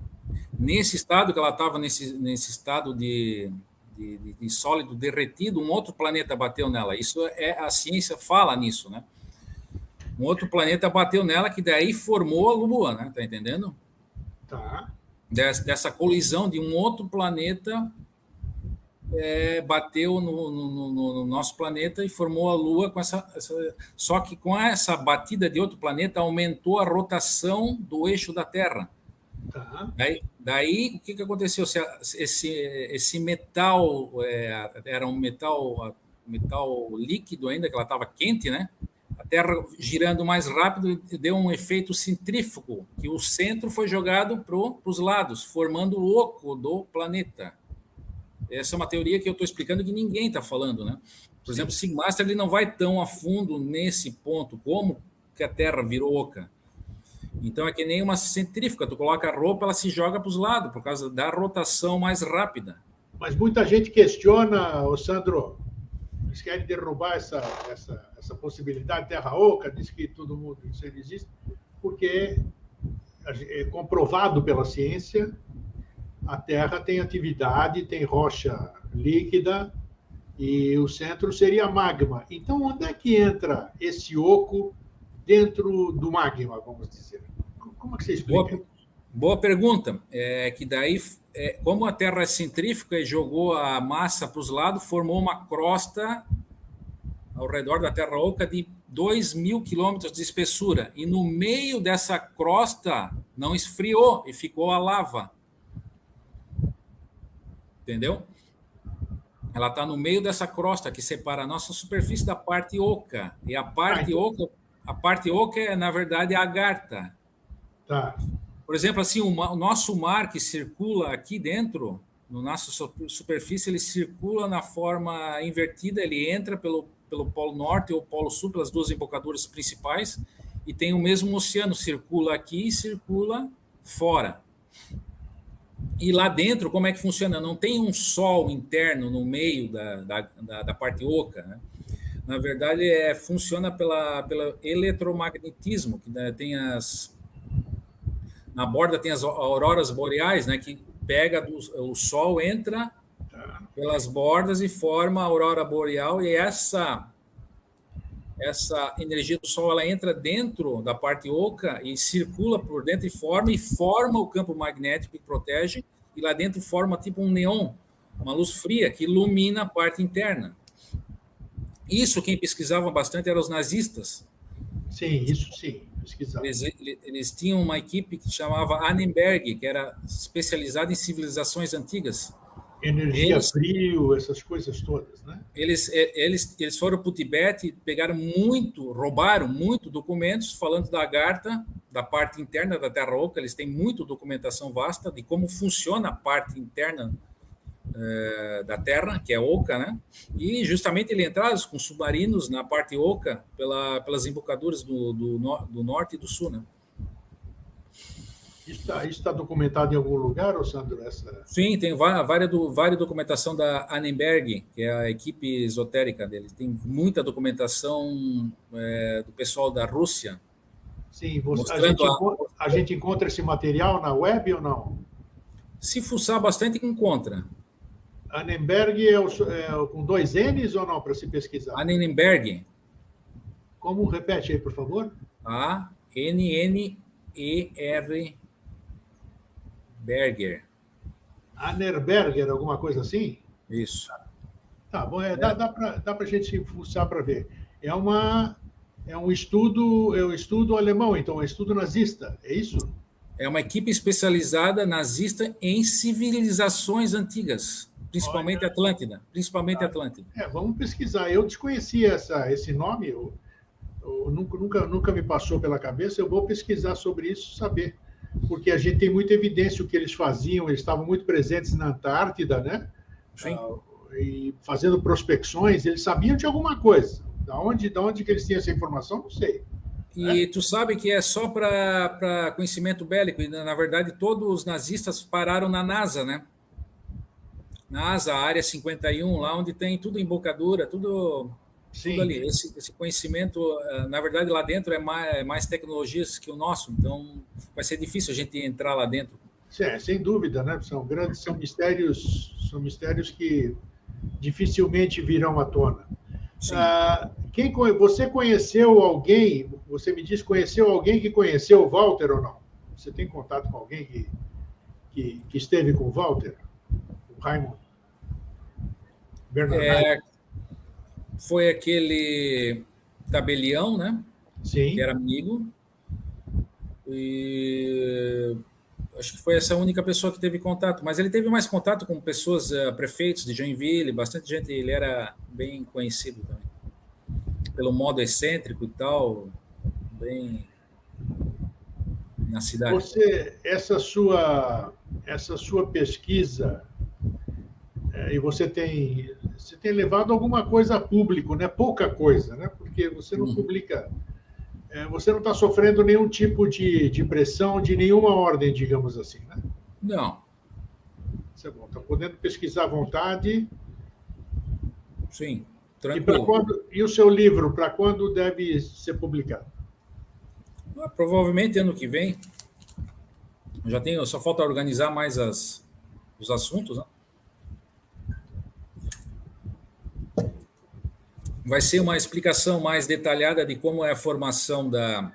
Nesse estado que ela estava, nesse estado de sólido derretido, um outro planeta bateu nela. Isso a ciência fala nisso, né? Um outro planeta bateu nela que daí formou a Lua, né? Tá entendendo? Tá. Dessa colisão de um outro planeta bateu no nosso planeta e formou a Lua com só que com essa batida de outro planeta aumentou a rotação do eixo da Terra. Tá. Daí o que aconteceu? Esse metal era um metal líquido ainda, que ela estava quente, né? A Terra girando mais rápido deu um efeito centrífugo, que o centro foi jogado para os lados, formando o oco do planeta. Essa é uma teoria que eu estou explicando que ninguém está falando, né? Por exemplo, o Sigmaster ele não vai tão a fundo nesse ponto como que a Terra virou oca. Então é que nem uma centrífuga, tu coloca a roupa, ela se joga para os lados por causa da rotação mais rápida. Mas muita gente questiona, Sandro, eles querem derrubar essa possibilidade de Terra Oca, diz que todo mundo isso existe, porque é comprovado pela ciência, a Terra tem atividade, tem rocha líquida e o centro seria magma. Então, onde é que entra esse oco dentro do magma, vamos dizer? Como é que você explica? Boa pergunta. Que daí, como a Terra é centrífuga e jogou a massa para os lados, formou uma crosta ao redor da Terra Oca de 2.000 quilômetros de espessura. E no meio dessa crosta não esfriou e ficou a lava. Entendeu? Ela está no meio dessa crosta que separa a nossa superfície da parte oca. E a parte oca na verdade, a agartha. Tá. Por exemplo, assim, o nosso mar que circula aqui dentro, no nossa superfície, ele circula na forma invertida, ele entra pelo Polo Norte ou Polo Sul, pelas duas embocaduras principais, e tem o mesmo oceano, circula aqui e circula fora. E lá dentro, como é que funciona? Não tem um sol interno no meio da parte oca, né? Na verdade, funciona pelo eletromagnetismo, que tem na borda tem as auroras boreais, né? Que pega o sol, entra pelas bordas e forma a aurora boreal, e essa energia do sol ela entra dentro da parte oca e circula por dentro e forma o campo magnético que protege, e lá dentro forma tipo um neon, uma luz fria que ilumina a parte interna. Isso quem pesquisava bastante eram os nazistas. Sim, isso sim, pesquisava. Eles tinham uma equipe que chamava Annenberg, que era especializada em civilizações antigas. Energia, frio, essas coisas todas, né? Eles foram para o Tibete, roubaram muito documentos falando da Agartha, da parte interna da Terra Oca. Eles têm muita documentação vasta de como funciona a parte interna da Terra, que é oca, né? E justamente ele entraram com submarinos na parte oca pelas embocaduras do norte e do sul, né? Isso está documentado em algum lugar, Sandro? Sim, tem várias documentação da Annenberg, que é a equipe esotérica deles. Tem muita documentação do pessoal da Rússia. Sim, a gente encontra esse material na web ou não? Se fuçar bastante, encontra. Annenberg com 2 N's ou não, para se pesquisar? Annenberg. Como? Repete aí, por favor. A-N-N-E-R Berger. Annerberger, alguma coisa assim? Isso. Tá bom, dá para a gente fuçar para ver. É um estudo alemão, então, é um estudo nazista, é isso? É uma equipe especializada nazista em civilizações antigas, principalmente Olha, Atlântida. Principalmente Atlântida. Vamos pesquisar. Eu desconhecia esse nome, nunca me passou pela cabeça. Eu vou pesquisar sobre isso, saber. Porque a gente tem muita evidência do que eles faziam, eles estavam muito presentes na Antártida, né? Sim. E fazendo prospecções, eles sabiam de alguma coisa. Da onde que eles tinham essa informação, não sei. E tu sabe que é só para conhecimento bélico, e na verdade todos os nazistas pararam na NASA, né? NASA, Área 51, lá onde tem tudo embocadura, tudo ali. Esse conhecimento, na verdade, lá dentro é mais tecnologias que o nosso, então vai ser difícil a gente entrar lá dentro. Sem dúvida, né? São mistérios que dificilmente virão à tona. Você conheceu alguém? Você me disse conheceu alguém que conheceu o Walter ou não? Você tem contato com alguém que esteve com o Walter? O Raymond Bernard? Foi aquele tabelião, né? Sim. Que era amigo. E acho que foi essa única pessoa que teve contato. Mas ele teve mais contato com pessoas, prefeitos de Joinville, bastante gente. Ele era bem conhecido também. Pelo modo excêntrico e tal, bem na cidade. Essa sua pesquisa, e você tem levado alguma coisa a público, né? Pouca coisa, né? Porque você não publica, você não está sofrendo nenhum tipo de pressão de nenhuma ordem, digamos assim, né? Não. Isso é bom. Está podendo pesquisar à vontade. Sim. Tranquilo. E o seu livro, para quando deve ser publicado? Provavelmente ano que vem. Só falta organizar mais os assuntos, né? Vai ser uma explicação mais detalhada de como é a formação da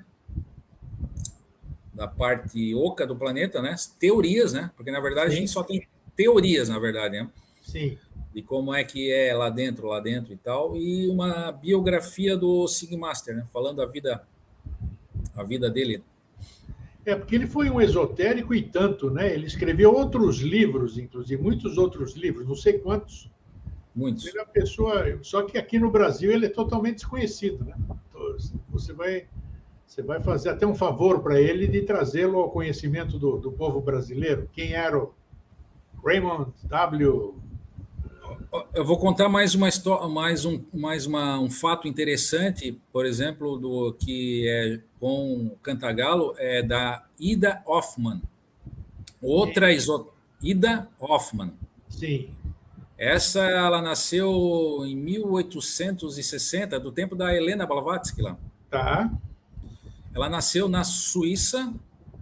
parte oca do planeta, né? Teorias, né? Porque, na verdade, a gente só tem teorias, na verdade, né? Sim. De como é que é lá dentro e tal, e uma biografia do Sigmaster, né? Falando a vida dele. Porque ele foi um esotérico e tanto, né? Ele escreveu outros livros, inclusive, muitos outros livros, não sei quantos. Muitos. Ele é uma pessoa, só que aqui no Brasil ele é totalmente desconhecido, né? Você vai fazer até um favor para ele de trazê-lo ao conhecimento do povo brasileiro. Quem era o Raymond W. Eu vou contar mais uma história, um fato interessante, por exemplo, do que é com o Cantagalo, é da Ida Hoffmann. Ida Hoffmann. Sim. Essa, ela nasceu em 1860, do tempo da Helena Blavatsky lá. Tá. Ela nasceu na Suíça.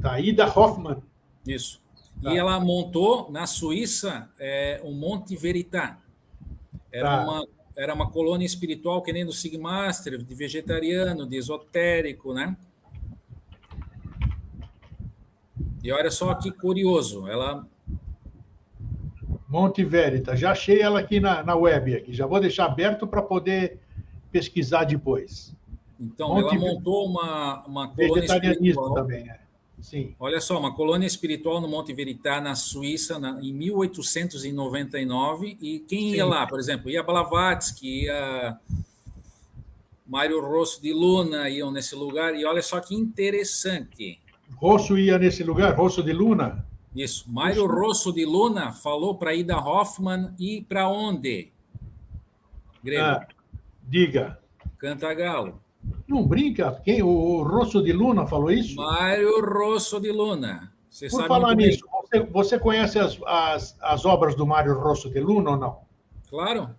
Tá, Ida Hoffmann. Isso. Tá. E ela montou na Suíça o Monte Verità. Era uma colônia espiritual que nem do Sigmaster, de vegetariano, de esotérico, né? E olha só que curioso, ela... Monte Verita, já achei ela aqui na web, aqui. Já vou deixar aberto para poder pesquisar depois. Então, ela montou uma colônia espiritual. Também, Sim. Olha só, uma colônia espiritual no Monte Verità, na Suíça, em 1899. E quem ia lá, por exemplo? Ia Blavatsky, ia Mário Rosso de Luna, iam nesse lugar. E olha só que interessante. Rosso ia nesse lugar? Rosso de Luna? Isso. Mário Rosso de Luna falou para Ida Hoffmann ir para onde? Grego. Diga. Cantagalo. Não brinca? Quem? O Rosso de Luna falou isso? Mário Rosso de Luna. Por falar nisso, você conhece as obras do Mário Rosso de Luna ou não? Claro.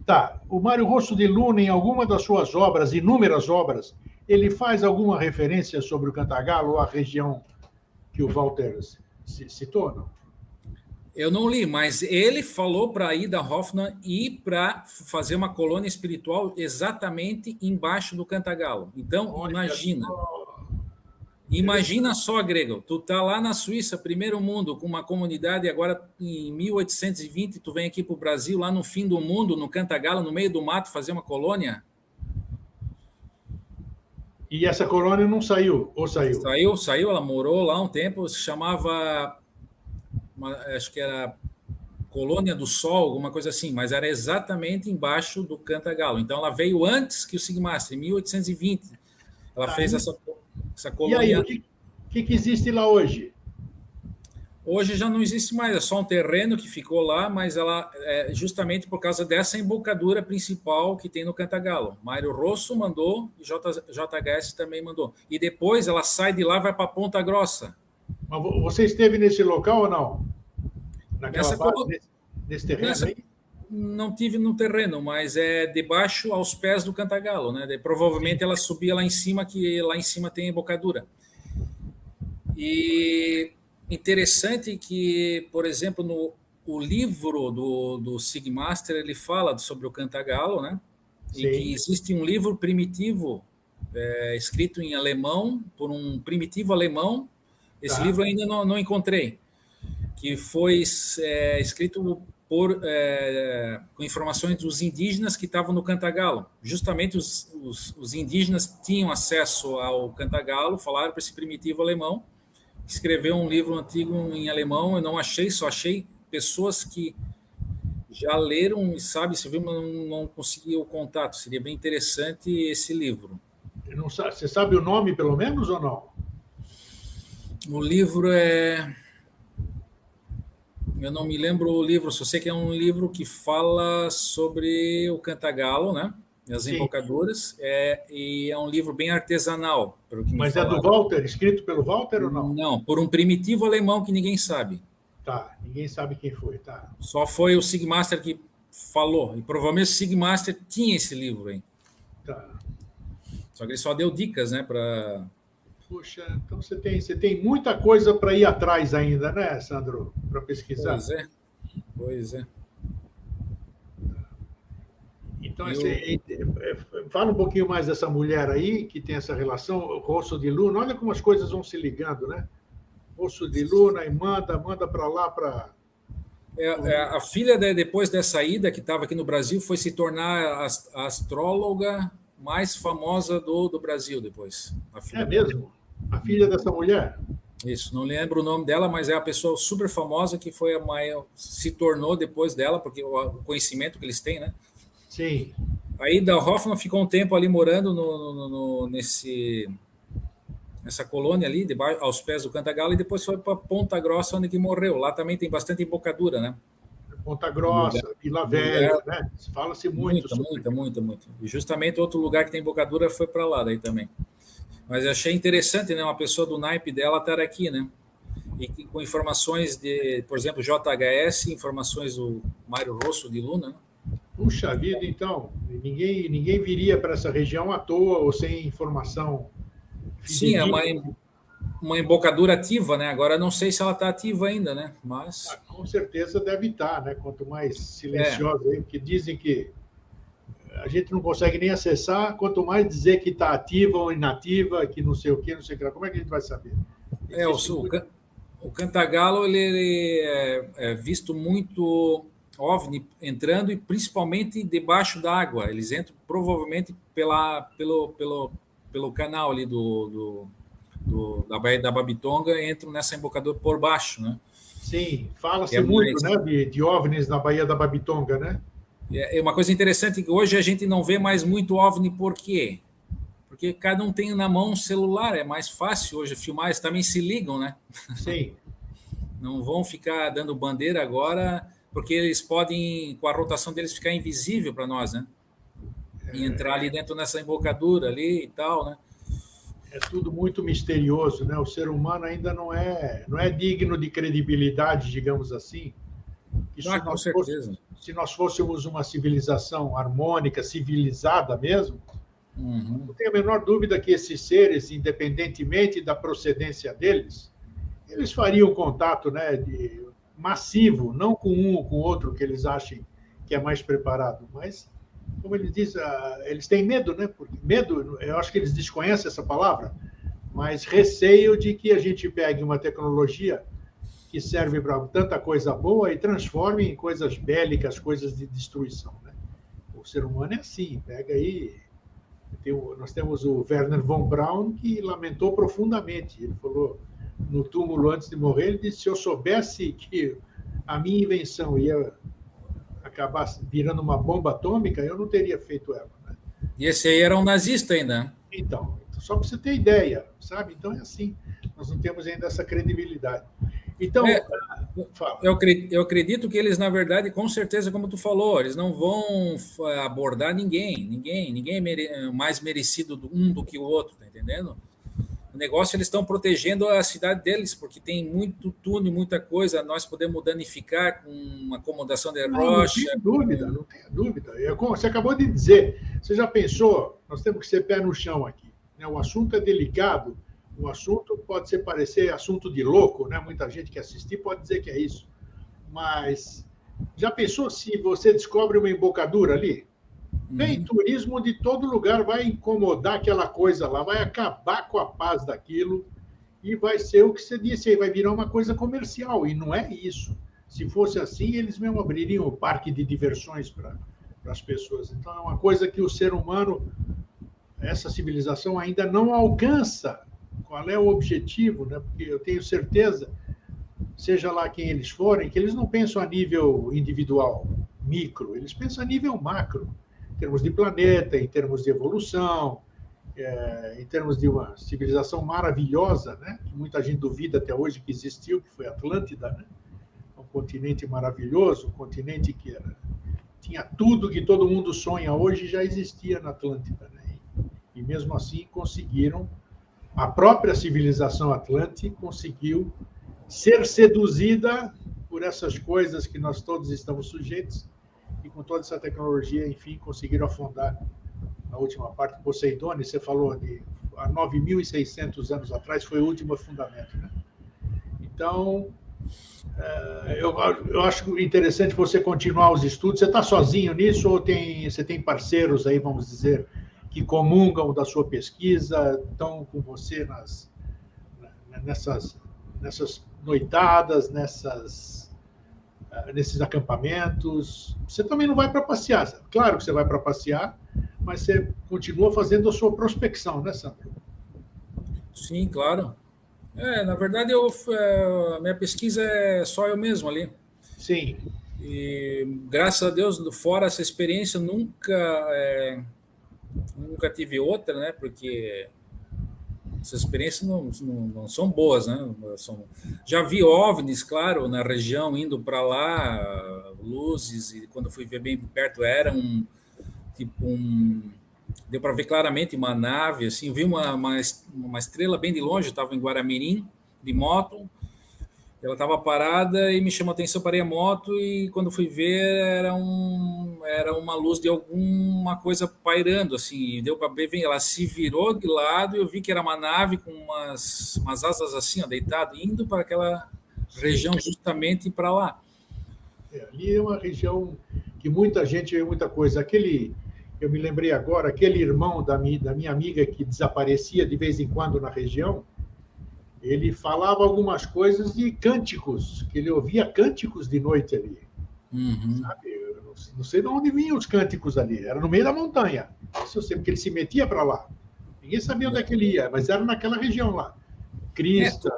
Tá. O Mário Rosso de Luna, em alguma das suas obras, inúmeras obras, ele faz alguma referência sobre o Cantagalo ou a região que o Walter citou, não? Eu não li, mas ele falou para a Ida Hoffmann ir para fazer uma colônia espiritual exatamente embaixo do Cantagalo. Então, Olha imagina. só. Imagina só, Grego, tu tá lá na Suíça, primeiro mundo, com uma comunidade, e agora em 1820 tu vem aqui para o Brasil, lá no fim do mundo, no Cantagalo, no meio do mato, fazer uma colônia. E essa colônia não saiu, ou saiu? Saiu, ela morou lá um tempo, se chamava, acho que era Colônia do Sol, alguma coisa assim, mas era exatamente embaixo do Cantagalo. Então ela veio antes que o Sigmaster, em 1820. Ela fez essa E aí, colônia. o que existe lá hoje? Hoje já não existe mais, é só um terreno que ficou lá, mas ela é justamente por causa dessa embocadura principal que tem no Cantagalo. Mário Rosso mandou e JHS também mandou. E depois ela sai de lá e vai para Ponta Grossa. Mas você esteve nesse local ou não? Naquela base, nesse terreno aí? Não tive no terreno, mas é debaixo aos pés do Cantagalo, né? Provavelmente ela subia lá em cima, que lá em cima tem embocadura. E interessante que, por exemplo, no livro do Sigmaster, ele fala sobre o Cantagalo, né? Sim. E que existe um livro primitivo escrito em alemão, por um primitivo alemão. Esse livro ainda não encontrei, que foi escrito com informações dos indígenas que estavam no Cantagalo. Justamente os indígenas tinham acesso ao Cantagalo, falaram para esse primitivo alemão, escreveu um livro antigo em alemão. Eu não achei, só achei pessoas que já leram e sabem, se viu, mas não consegui o contato. Seria bem interessante esse livro. Você sabe o nome, pelo menos, ou não? O livro eu não me lembro o livro, só sei que é um livro que fala sobre o Cantagalo, né? As embocaduras, e é um livro bem artesanal. Mas é do Walter, escrito pelo Walter ou não? Não, por um primitivo alemão que ninguém sabe. Tá, ninguém sabe quem foi, tá. Só foi o Sigmaster que falou, e provavelmente o Sigmaster tinha esse livro aí. Tá. Só que ele só deu dicas, né, para... Puxa, então você tem muita coisa para ir atrás ainda, né, Sandro, para pesquisar? Pois é. Então, fala um pouquinho mais dessa mulher aí, que tem essa relação, o Rosso de Luna. Olha como as coisas vão se ligando, né? Rosso de Luna e manda para lá, para... A filha, depois dessa ida, que estava aqui no Brasil, foi se tornar a astróloga mais famosa do Brasil depois. É mesmo? A filha dessa mulher? Isso, não lembro o nome dela, mas é a pessoa super famosa que foi a maior, se tornou depois dela, porque o conhecimento que eles têm, né? Sim. A Ida Hoffmann ficou um tempo ali morando nessa colônia ali, debaixo, aos pés do Cantagalo, e depois foi para Ponta Grossa, onde que morreu. Lá também tem bastante embocadura, né? Ponta Grossa, Vila Velha, né? Fala-se muito. Muita. E justamente outro lugar que tem embocadura foi para lá daí também. Mas eu achei interessante, né? Uma pessoa do naipe dela estar aqui, né? E com informações de, por exemplo, JHS, informações do Mário Rosso de Luna, né? Puxa vida, então, ninguém viria para essa região à toa ou sem informação. Sim, é uma embocadura ativa, né? Agora não sei se ela está ativa ainda, né? Mas com certeza deve estar, né? Quanto mais silenciosa, porque dizem que a gente não consegue nem acessar, quanto mais dizer que está ativa ou inativa, que não sei o que, não sei o que. Como é que a gente vai saber? O Cantagalo ele é visto muito OVNI entrando, e principalmente debaixo da água. Eles entram provavelmente pelo canal ali da Baía da Babitonga, entram nessa embocadura por baixo, né? Sim, fala-se muito, né, de OVNIs na Baía da Babitonga, né? É uma coisa interessante que hoje a gente não vê mais muito OVNI, por quê? Porque cada um tem na mão um celular, é mais fácil hoje filmar, eles também se ligam, né? Sim. Não vão ficar dando bandeira agora, porque eles podem, com a rotação deles, ficar invisível para nós, né? E entrar ali dentro nessa embocadura ali e tal, né? É tudo muito misterioso, né? O ser humano ainda não é digno de credibilidade, digamos assim. Com certeza. Se nós fôssemos uma civilização harmônica, civilizada mesmo, não tenho a menor dúvida que esses seres, independentemente da procedência deles, eles fariam contato, né, massivo, não com um ou com outro que eles achem que é mais preparado, mas, como ele diz, eles têm medo, né? Porque medo, eu acho que eles desconhecem essa palavra, mas receio de que a gente pegue uma tecnologia que serve para tanta coisa boa e transforme em coisas bélicas, coisas de destruição, né? O ser humano é assim, pega aí. Nós temos o Werner von Braun, que lamentou profundamente. Ele falou, no túmulo antes de morrer, ele disse, se eu soubesse que a minha invenção ia acabar virando uma bomba atômica, eu não teria feito ela, né? E esse aí era um nazista ainda. Então, só para você ter ideia, sabe? Então é assim, nós não temos ainda essa credibilidade. Então, eu acredito que eles, na verdade, com certeza, como tu falou, eles não vão abordar ninguém é mais merecido um do que o outro, tá entendendo? O negócio, eles estão protegendo a cidade deles, porque tem muito túnel, muita coisa, nós podemos danificar com uma acomodação de rocha. Não tenha dúvida. Você acabou de dizer, você já pensou, nós temos que ser pé no chão aqui, né? O assunto é delicado, o assunto pode parecer assunto de louco, né? Muita gente que assistir pode dizer que é isso. Mas já pensou se você descobre uma embocadura ali? Vem turismo de todo lugar, vai incomodar aquela coisa lá, vai acabar com a paz daquilo e vai ser o que você disse, aí vai virar uma coisa comercial, e não é isso. Se fosse assim, eles mesmo abririam o parque de diversões para as pessoas. Então, é uma coisa que o ser humano, essa civilização ainda não alcança. Qual é o objetivo, né? Porque eu tenho certeza, seja lá quem eles forem, que eles não pensam a nível individual, micro, eles pensam a nível macro, em termos de planeta, em termos de evolução, em termos de uma civilização maravilhosa, né? Que muita gente duvida até hoje que existiu, que foi a Atlântida, né? Um continente maravilhoso, um continente que tinha tudo que todo mundo sonha hoje, já existia na Atlântida, né? E mesmo assim conseguiram. A própria civilização atlântica conseguiu ser seduzida por essas coisas que nós todos estamos sujeitos e com toda essa tecnologia, enfim, conseguiram afundar na última parte. Poseidone, você falou há 9.600 anos atrás, foi o último afundamento, né? Então, eu acho interessante você continuar os estudos. Você está sozinho nisso ou você tem parceiros aí, vamos dizer, que comungam da sua pesquisa, estão com você nessas noitadas, nesses acampamentos? Você também não vai para passear. Claro que você vai para passear, mas você continua fazendo a sua prospecção, né, Sandro? Sim, claro. Na verdade, a minha pesquisa é só eu mesmo ali. Sim. E, graças a Deus, fora essa experiência, nunca tive outra, né? Porque essas experiências não são boas, né? Já vi OVNIs, claro, na região, indo para lá, luzes, e quando fui ver bem perto, era deu para ver claramente uma nave, assim, vi uma estrela bem de longe, eu estava em Guaramirim, de moto, ela estava parada e me chamou a atenção, parei a moto e quando fui ver era uma luz de alguma coisa pairando, assim, deu para ver, ela se virou de lado e eu vi que era uma nave com umas asas assim, ó, deitado, indo para aquela região justamente para lá. Ali é uma região que muita gente vê muita coisa. Eu me lembrei agora, aquele irmão da minha amiga que desaparecia de vez em quando na região, ele falava algumas coisas de cânticos, que ele ouvia cânticos de noite ali. Sabe? Eu não sei de onde vinham os cânticos ali, era no meio da montanha. Isso eu sei, porque ele se metia para lá. Ninguém sabia onde é que ele ia, mas era naquela região lá. Crista.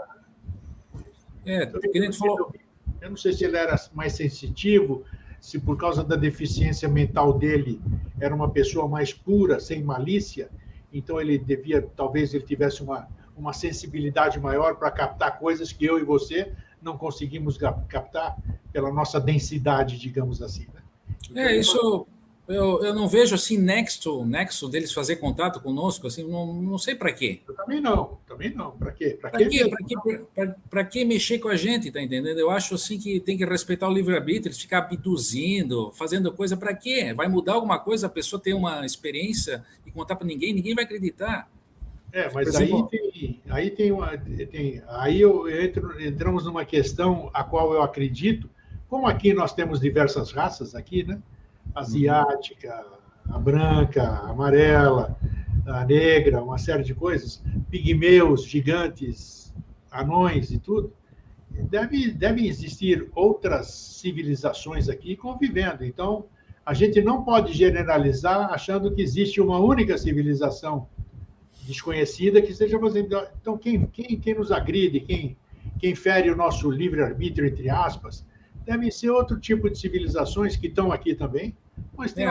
Eu não sei se ele era mais sensitivo, se por causa da deficiência mental dele era uma pessoa mais pura, sem malícia, então talvez ele tivesse uma sensibilidade maior para captar coisas que eu e você não conseguimos captar pela nossa densidade, digamos assim, né? Então, isso eu não vejo assim nexo deles fazer contato conosco, assim, não sei para quê. Eu também não. Para quê? Para que mexer com a gente, tá entendendo? Eu acho assim que tem que respeitar o livre-arbítrio, eles ficar abduzindo, fazendo coisa para quê? Vai mudar alguma coisa, a pessoa ter uma experiência e contar para ninguém vai acreditar. Mas entramos numa questão a qual eu acredito, como aqui nós temos diversas raças aqui, né? Asiática, a branca, a amarela, a negra, uma série de coisas, pigmeus, gigantes, anões e tudo. Devem existir outras civilizações aqui convivendo. Então, a gente não pode generalizar achando que existe uma única civilização desconhecida que esteja fazendo. Então, quem nos agride, quem fere o nosso livre-arbítrio, entre aspas, devem ser outro tipo de civilizações que estão aqui também, mas tem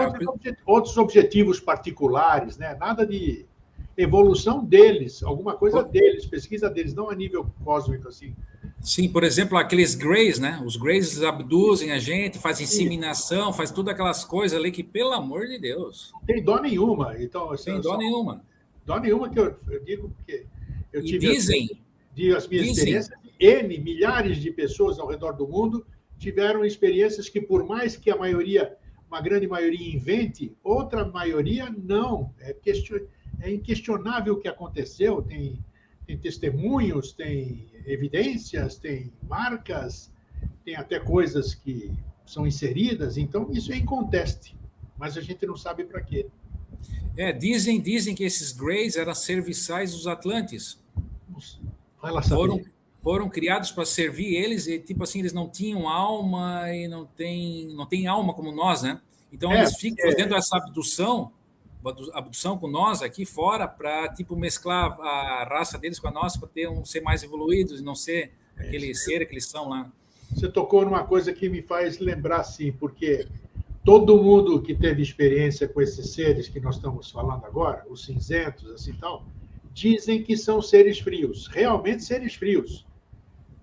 outros objetivos particulares, né? Nada de evolução deles, alguma coisa deles, pesquisa deles, não a nível cósmico assim. Sim, por exemplo, aqueles Greys, né? Os Greys abduzem a gente, fazem inseminação, faz todas aquelas coisas ali que, pelo amor de Deus... Não tem dó nenhuma. Então, tem dó nenhuma. Dó nenhuma que eu digo, porque eu tive as minhas experiências, milhares de pessoas ao redor do mundo tiveram experiências que, por mais que uma grande maioria invente, outra maioria não. É inquestionável o que aconteceu, tem testemunhos, tem evidências, tem marcas, tem até coisas que são inseridas, então isso é inconteste, mas a gente não sabe para quê. Dizem que esses Greys eram serviçais dos Atlantes. Foram criados para servir eles, e tipo assim, eles não tinham alma e não tem alma como nós, né? Então eles ficam fazendo essa abdução com nós aqui fora para tipo mesclar a raça deles com a nossa, para ser mais evoluídos e não ser aquele ser que eles são lá. Você tocou numa coisa que me faz lembrar, sim, porque todo mundo que teve experiência com esses seres que nós estamos falando agora, os cinzentos, assim tal, dizem que são seres frios, realmente seres frios.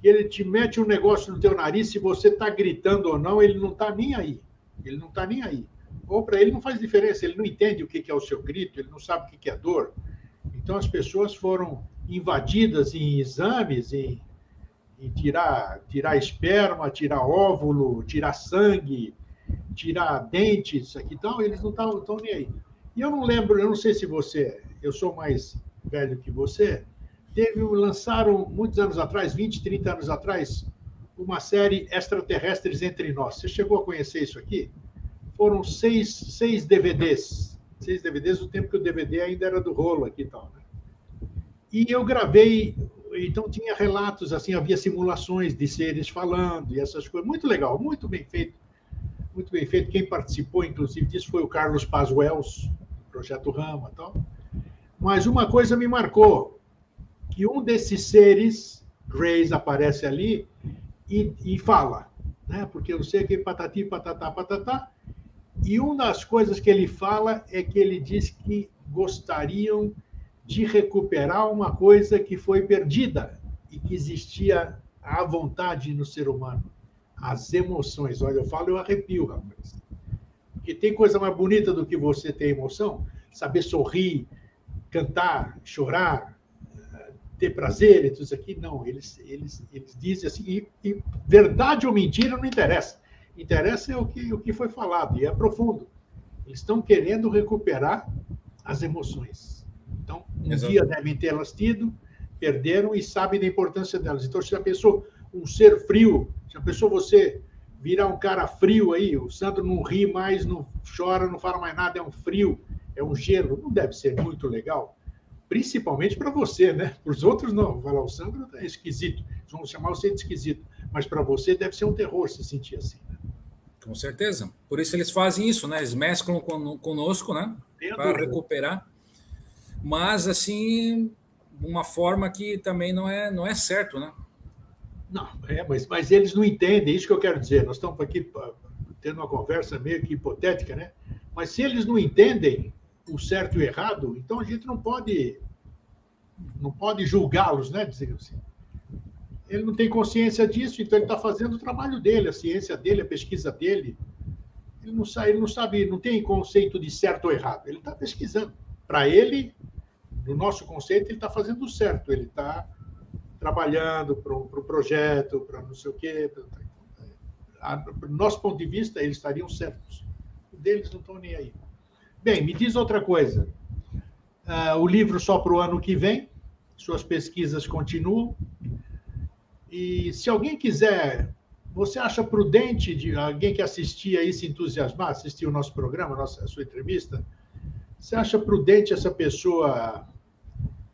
Ele te mete um negócio no teu nariz, se você está gritando ou não, ele não está nem aí. Ele não está nem aí. Ou para ele não faz diferença, ele não entende o que é o seu grito, ele não sabe o que é dor. Então as pessoas foram invadidas em exames, em tirar esperma, tirar óvulo, tirar sangue, tirar dentes, aqui e tal, eles não estão nem aí. E eu não sei se eu sou mais velho que você, lançaram muitos anos atrás, 20, 30 anos atrás, uma série Extraterrestres Entre Nós. Você chegou a conhecer isso aqui? Foram seis DVDs. 6 DVDs, no tempo que o DVD ainda era do rolo aqui e tal. Né? E eu gravei, então tinha relatos, assim, havia simulações de seres falando e essas coisas. Muito legal, muito bem feito. Muito bem feito. Quem participou, inclusive, disso foi o Carlos Paz Wells, do Projeto Rama e tal. Mas uma coisa me marcou, que um desses seres, Greys, aparece ali e fala, né? Porque eu sei que patati, patatá, patatá, e uma das coisas que ele fala é que ele diz que gostariam de recuperar uma coisa que foi perdida e que existia à vontade no ser humano, as emoções. Olha, eu falo, eu arrepio, rapaz. Porque tem coisa mais bonita do que você ter emoção? Saber sorrir, cantar, chorar, ter prazer e tudo isso aqui. Não, eles dizem assim, e verdade ou mentira não interessa. Interessa é o que foi falado, e é profundo. Eles estão querendo recuperar as emoções. Então, dia devem tê-las tido, perderam e sabem da importância delas. Então, se a pessoa, um ser frio, se a pessoa você virar um cara frio aí, o Sandro não ri mais, não chora, não fala mais nada, é um frio, é um gelo, não deve ser muito legal. Principalmente para você, né? Para os outros, não. Vai lá, o Sandro é esquisito. Vamos chamar você de esquisito. Mas para você deve ser um terror se sentir assim. Né? Com certeza. Por isso eles fazem isso, né? Eles mesclam conosco, né? Para recuperar. Mas, assim, uma forma que também não é certo, né? Não, mas eles não entendem, é isso que eu quero dizer. Nós estamos aqui tendo uma conversa meio que hipotética, né? Mas se eles não entendem o certo e o errado, então a gente não pode julgá-los, né? Dizer assim. Ele não tem consciência disso, então ele está fazendo o trabalho dele, a ciência dele, a pesquisa dele. Ele não sabe, não tem conceito de certo ou errado. Ele está pesquisando. Para ele, no nosso conceito, ele está fazendo o certo. Ele está trabalhando para o projeto, para não sei o quê. Do nosso ponto de vista, eles estariam certos. O deles não estão nem aí. Bem, me diz outra coisa. O livro só para o ano que vem, suas pesquisas continuam. E se alguém quiser, você acha prudente de alguém que assistir aí se entusiasmar, assistir o nosso programa, a sua entrevista, você acha prudente essa pessoa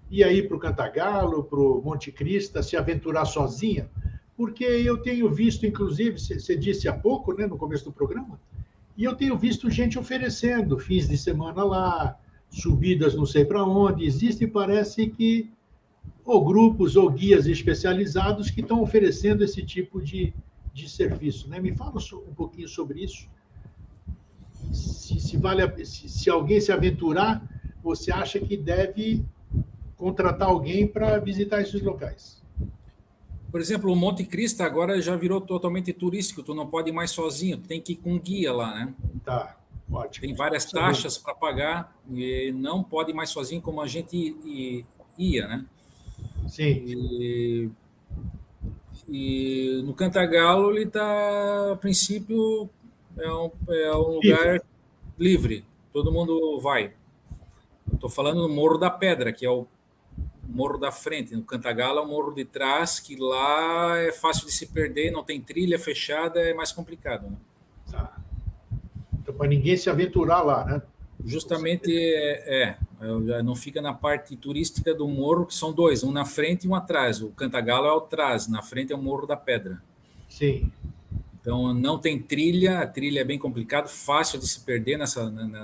ir aí para o Cantagalo, para o Monte Crista, se aventurar sozinha? Porque eu tenho visto, inclusive, você disse há pouco, né, no começo do programa, e eu tenho visto gente oferecendo fins de semana lá, subidas não sei para onde. Existe, parece que, ou grupos ou guias especializados que estão oferecendo esse tipo de serviço, né? Me fala um pouquinho sobre isso. Se alguém se aventurar, você acha que deve contratar alguém para visitar esses locais? Por exemplo, o Monte Cristo agora já virou totalmente turístico, tu não pode ir mais sozinho, tu tem que ir com guia lá, né? Tá, ótimo. Tem várias taxas para pagar e não pode ir mais sozinho como a gente ia, né? Sim. E no Cantagalo ele está, a princípio, é um lugar livre, todo mundo vai. Estou falando do Morro da Pedra, que é o morro da frente. No Cantagalo é o morro de trás, que lá é fácil de se perder, não tem trilha fechada, é mais complicado, né? Tá. Então, para ninguém se aventurar lá, né? Justamente não fica na parte turística do morro, que são dois, um na frente e um atrás. O Cantagalo é o trás, na frente é o Morro da Pedra. Sim. Então não tem trilha, a trilha é bem complicado, fácil de se perder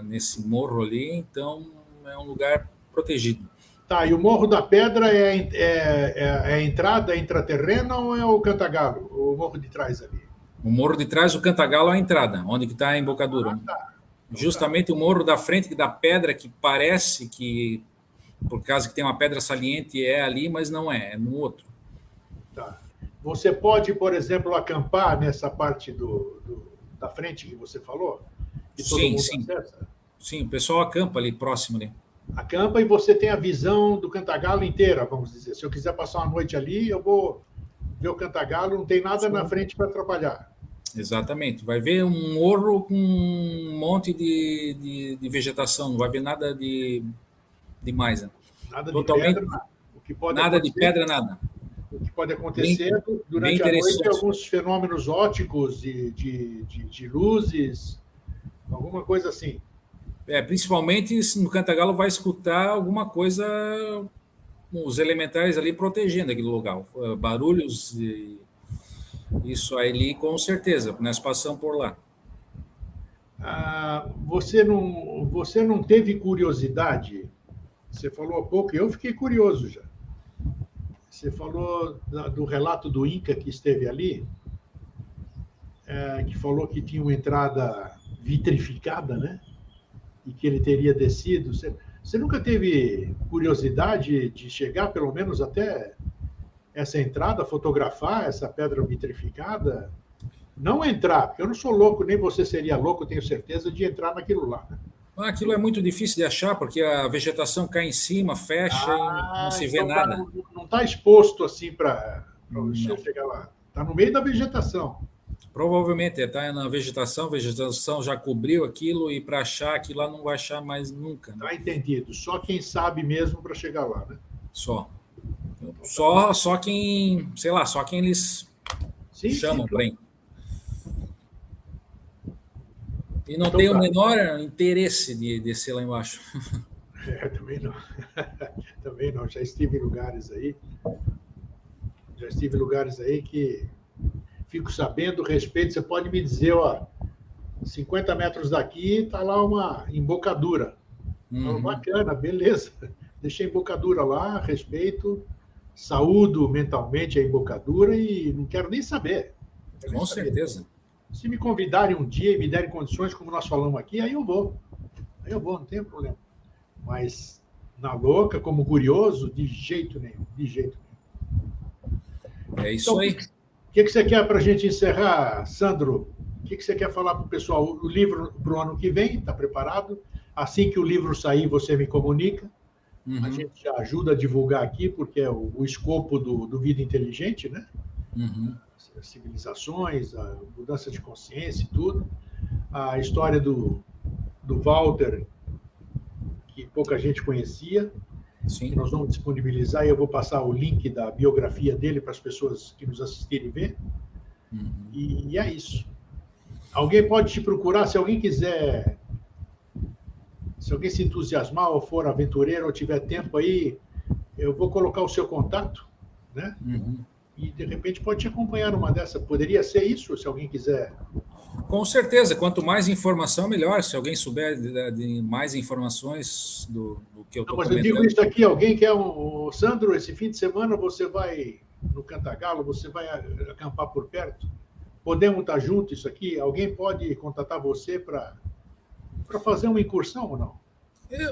nesse morro ali, então é um lugar protegido. Tá, e o Morro da Pedra é a entrada intraterrena ou é o Cantagalo, o morro de trás ali? O morro de trás, o Cantagalo é a entrada, onde está a embocadura. Tá. Justamente o morro da frente, da pedra, que parece que, por causa que tem uma pedra saliente, é ali, mas não é no outro. Tá. Você pode, por exemplo, acampar nessa parte da frente que você falou? Que todo mundo acessa? Sim, o pessoal acampa ali próximo ali. Acampa e você tem a visão do Cantagalo inteira, vamos dizer. Se eu quiser passar uma noite ali, eu vou ver o Cantagalo, não tem nada na frente para atrapalhar. Exatamente. Vai ver um morro com um monte de vegetação, não vai ver nada de mais. Né? Nada totalmente, de pedra, nada. O que pode nada de pedra, nada. O que pode acontecer durante a noite alguns fenômenos ópticos de luzes, alguma coisa assim. Principalmente no Cantagalo vai escutar alguma coisa, os elementares ali protegendo aquele lugar, barulhos, isso aí com certeza, nós passamos por lá. Você não teve curiosidade? Você falou há pouco, eu fiquei curioso já. Você falou do relato do Inca que esteve ali, que falou que tinha uma entrada vitrificada, né? E que ele teria descido. Você nunca teve curiosidade de chegar, pelo menos, até essa entrada, fotografar essa pedra vitrificada? Não entrar, porque eu não sou louco, nem você seria louco, tenho certeza, de entrar naquilo lá. Né? Aquilo é muito difícil de achar, porque a vegetação cai em cima, fecha e não se vê nada. Não está exposto assim para você chegar lá. Está no meio da vegetação. Provavelmente está na vegetação, a vegetação já cobriu aquilo e para achar aquilo lá não vai achar mais nunca. Está entendido. Só quem sabe mesmo para chegar lá, né? Só quem, sei lá, só quem eles chamam para ir. E não tem o menor interesse de descer lá embaixo. Também não. Também não. Já estive em lugares aí. Que fico sabendo, respeito. Você pode me dizer, 50 metros daqui está lá uma embocadura. Bacana, beleza. Deixei a embocadura lá, respeito, saúdo mentalmente a embocadura e não quero nem saber. Com certeza. Se me convidarem um dia e me derem condições, como nós falamos aqui, aí eu vou. Não tem problema. Mas na louca, como curioso, de jeito nenhum. É isso então, aí. O que você quer para a gente encerrar, Sandro? O que você quer falar para o pessoal? O livro para o ano que vem, está preparado? Assim que o livro sair, você me comunica. Uhum. A gente já ajuda a divulgar aqui, porque é o escopo do Vida Inteligente, né? Uhum. As civilizações, a mudança de consciência e tudo. A história do Walter, que pouca gente conhecia. Sim. Que nós vamos disponibilizar e eu vou passar o link da biografia dele para as pessoas que nos assistirem ver. E é isso. Alguém pode te procurar, se alguém quiser, se alguém se entusiasmar ou for aventureiro ou tiver tempo aí, eu vou colocar o seu contato, né? E de repente pode te acompanhar numa dessa. Poderia ser isso, se alguém quiser. Com certeza, quanto mais informação, melhor. Se alguém souber de mais informações do que eu estou comentando. Mas eu digo isso aqui, alguém quer o Sandro, esse fim de semana você vai no Cantagalo, você vai acampar por perto? Podemos estar juntos isso aqui? Alguém pode contatar você para fazer uma incursão ou não?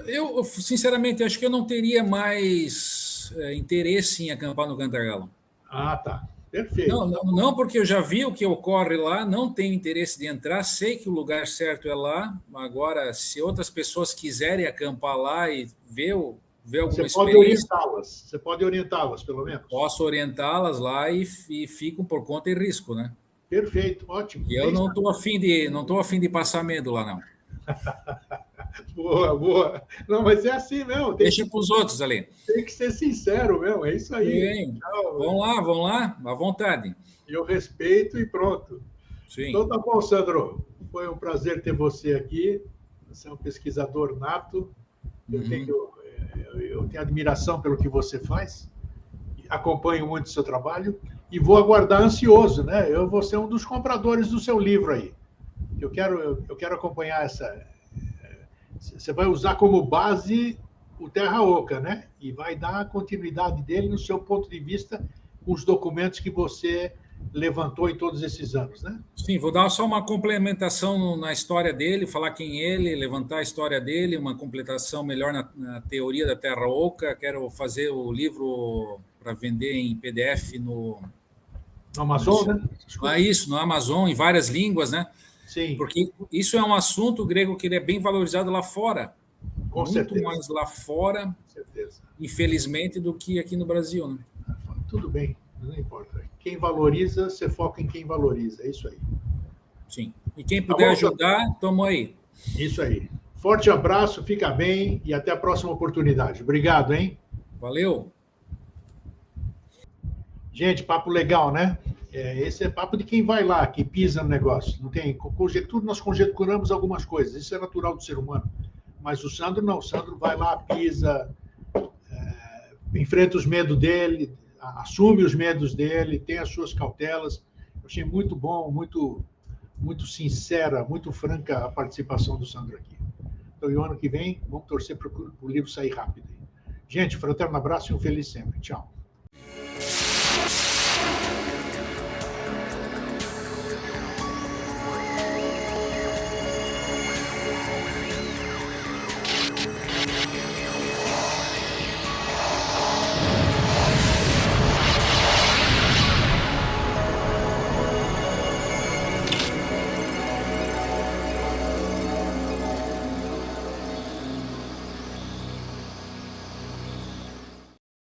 Eu, sinceramente, acho que eu não teria mais interesse em acampar no Cantagalo. Ah, tá. Perfeito. Não, porque eu já vi o que ocorre lá, não tenho interesse de entrar, sei que o lugar certo é lá. Agora, se outras pessoas quiserem acampar lá e ver alguma experiência... Você pode orientá-las, pelo menos. Posso orientá-las lá e ficam por conta e risco, né? Perfeito, ótimo. E eu não estou afim de passar medo lá, não. Boa. Não, mas é assim mesmo. Deixa para os outros ali. Tem que ser sincero mesmo, é isso aí. Vão lá, à vontade. Eu respeito e pronto. Sim. Então tá bom, Sandro. Foi um prazer ter você aqui. Você é um pesquisador nato. Eu tenho admiração pelo que você faz. Acompanho muito o seu trabalho e vou aguardar ansioso, né? Eu vou ser um dos compradores do seu livro aí. Eu quero acompanhar essa... Você vai usar como base o Terra Oca, né? E vai dar a continuidade dele no seu ponto de vista com os documentos que você levantou em todos esses anos, né? Sim, vou dar só uma complementação na história dele, falar quem é ele, levantar a história dele, uma completação melhor na teoria da Terra Oca. Quero fazer o livro para vender em PDF no Amazon, né? Isso, no Amazon, em várias línguas, né? Sim. Porque isso é um assunto grego que ele é bem valorizado lá fora. Com certeza. Muito mais lá fora, infelizmente, do que aqui no Brasil, né? Tudo bem, não importa. Quem valoriza, você foca em quem valoriza, é isso aí. Sim. E quem puder ajudar, tamo aí. Isso aí. Forte abraço, fica bem e até a próxima oportunidade. Obrigado, hein? Valeu. Gente, papo legal, né? Esse é papo de quem vai lá, que pisa no negócio. Não tem conjectura, nós conjecturamos algumas coisas. Isso é natural do ser humano. Mas o Sandro não. O Sandro vai lá, pisa, enfrenta os medos dele, assume os medos dele, tem as suas cautelas. Eu achei muito bom, muito sincera, muito franca a participação do Sandro aqui. Então, e o ano que vem, vamos torcer para o livro sair rápido. Gente, fraterno abraço e um feliz sempre. Tchau.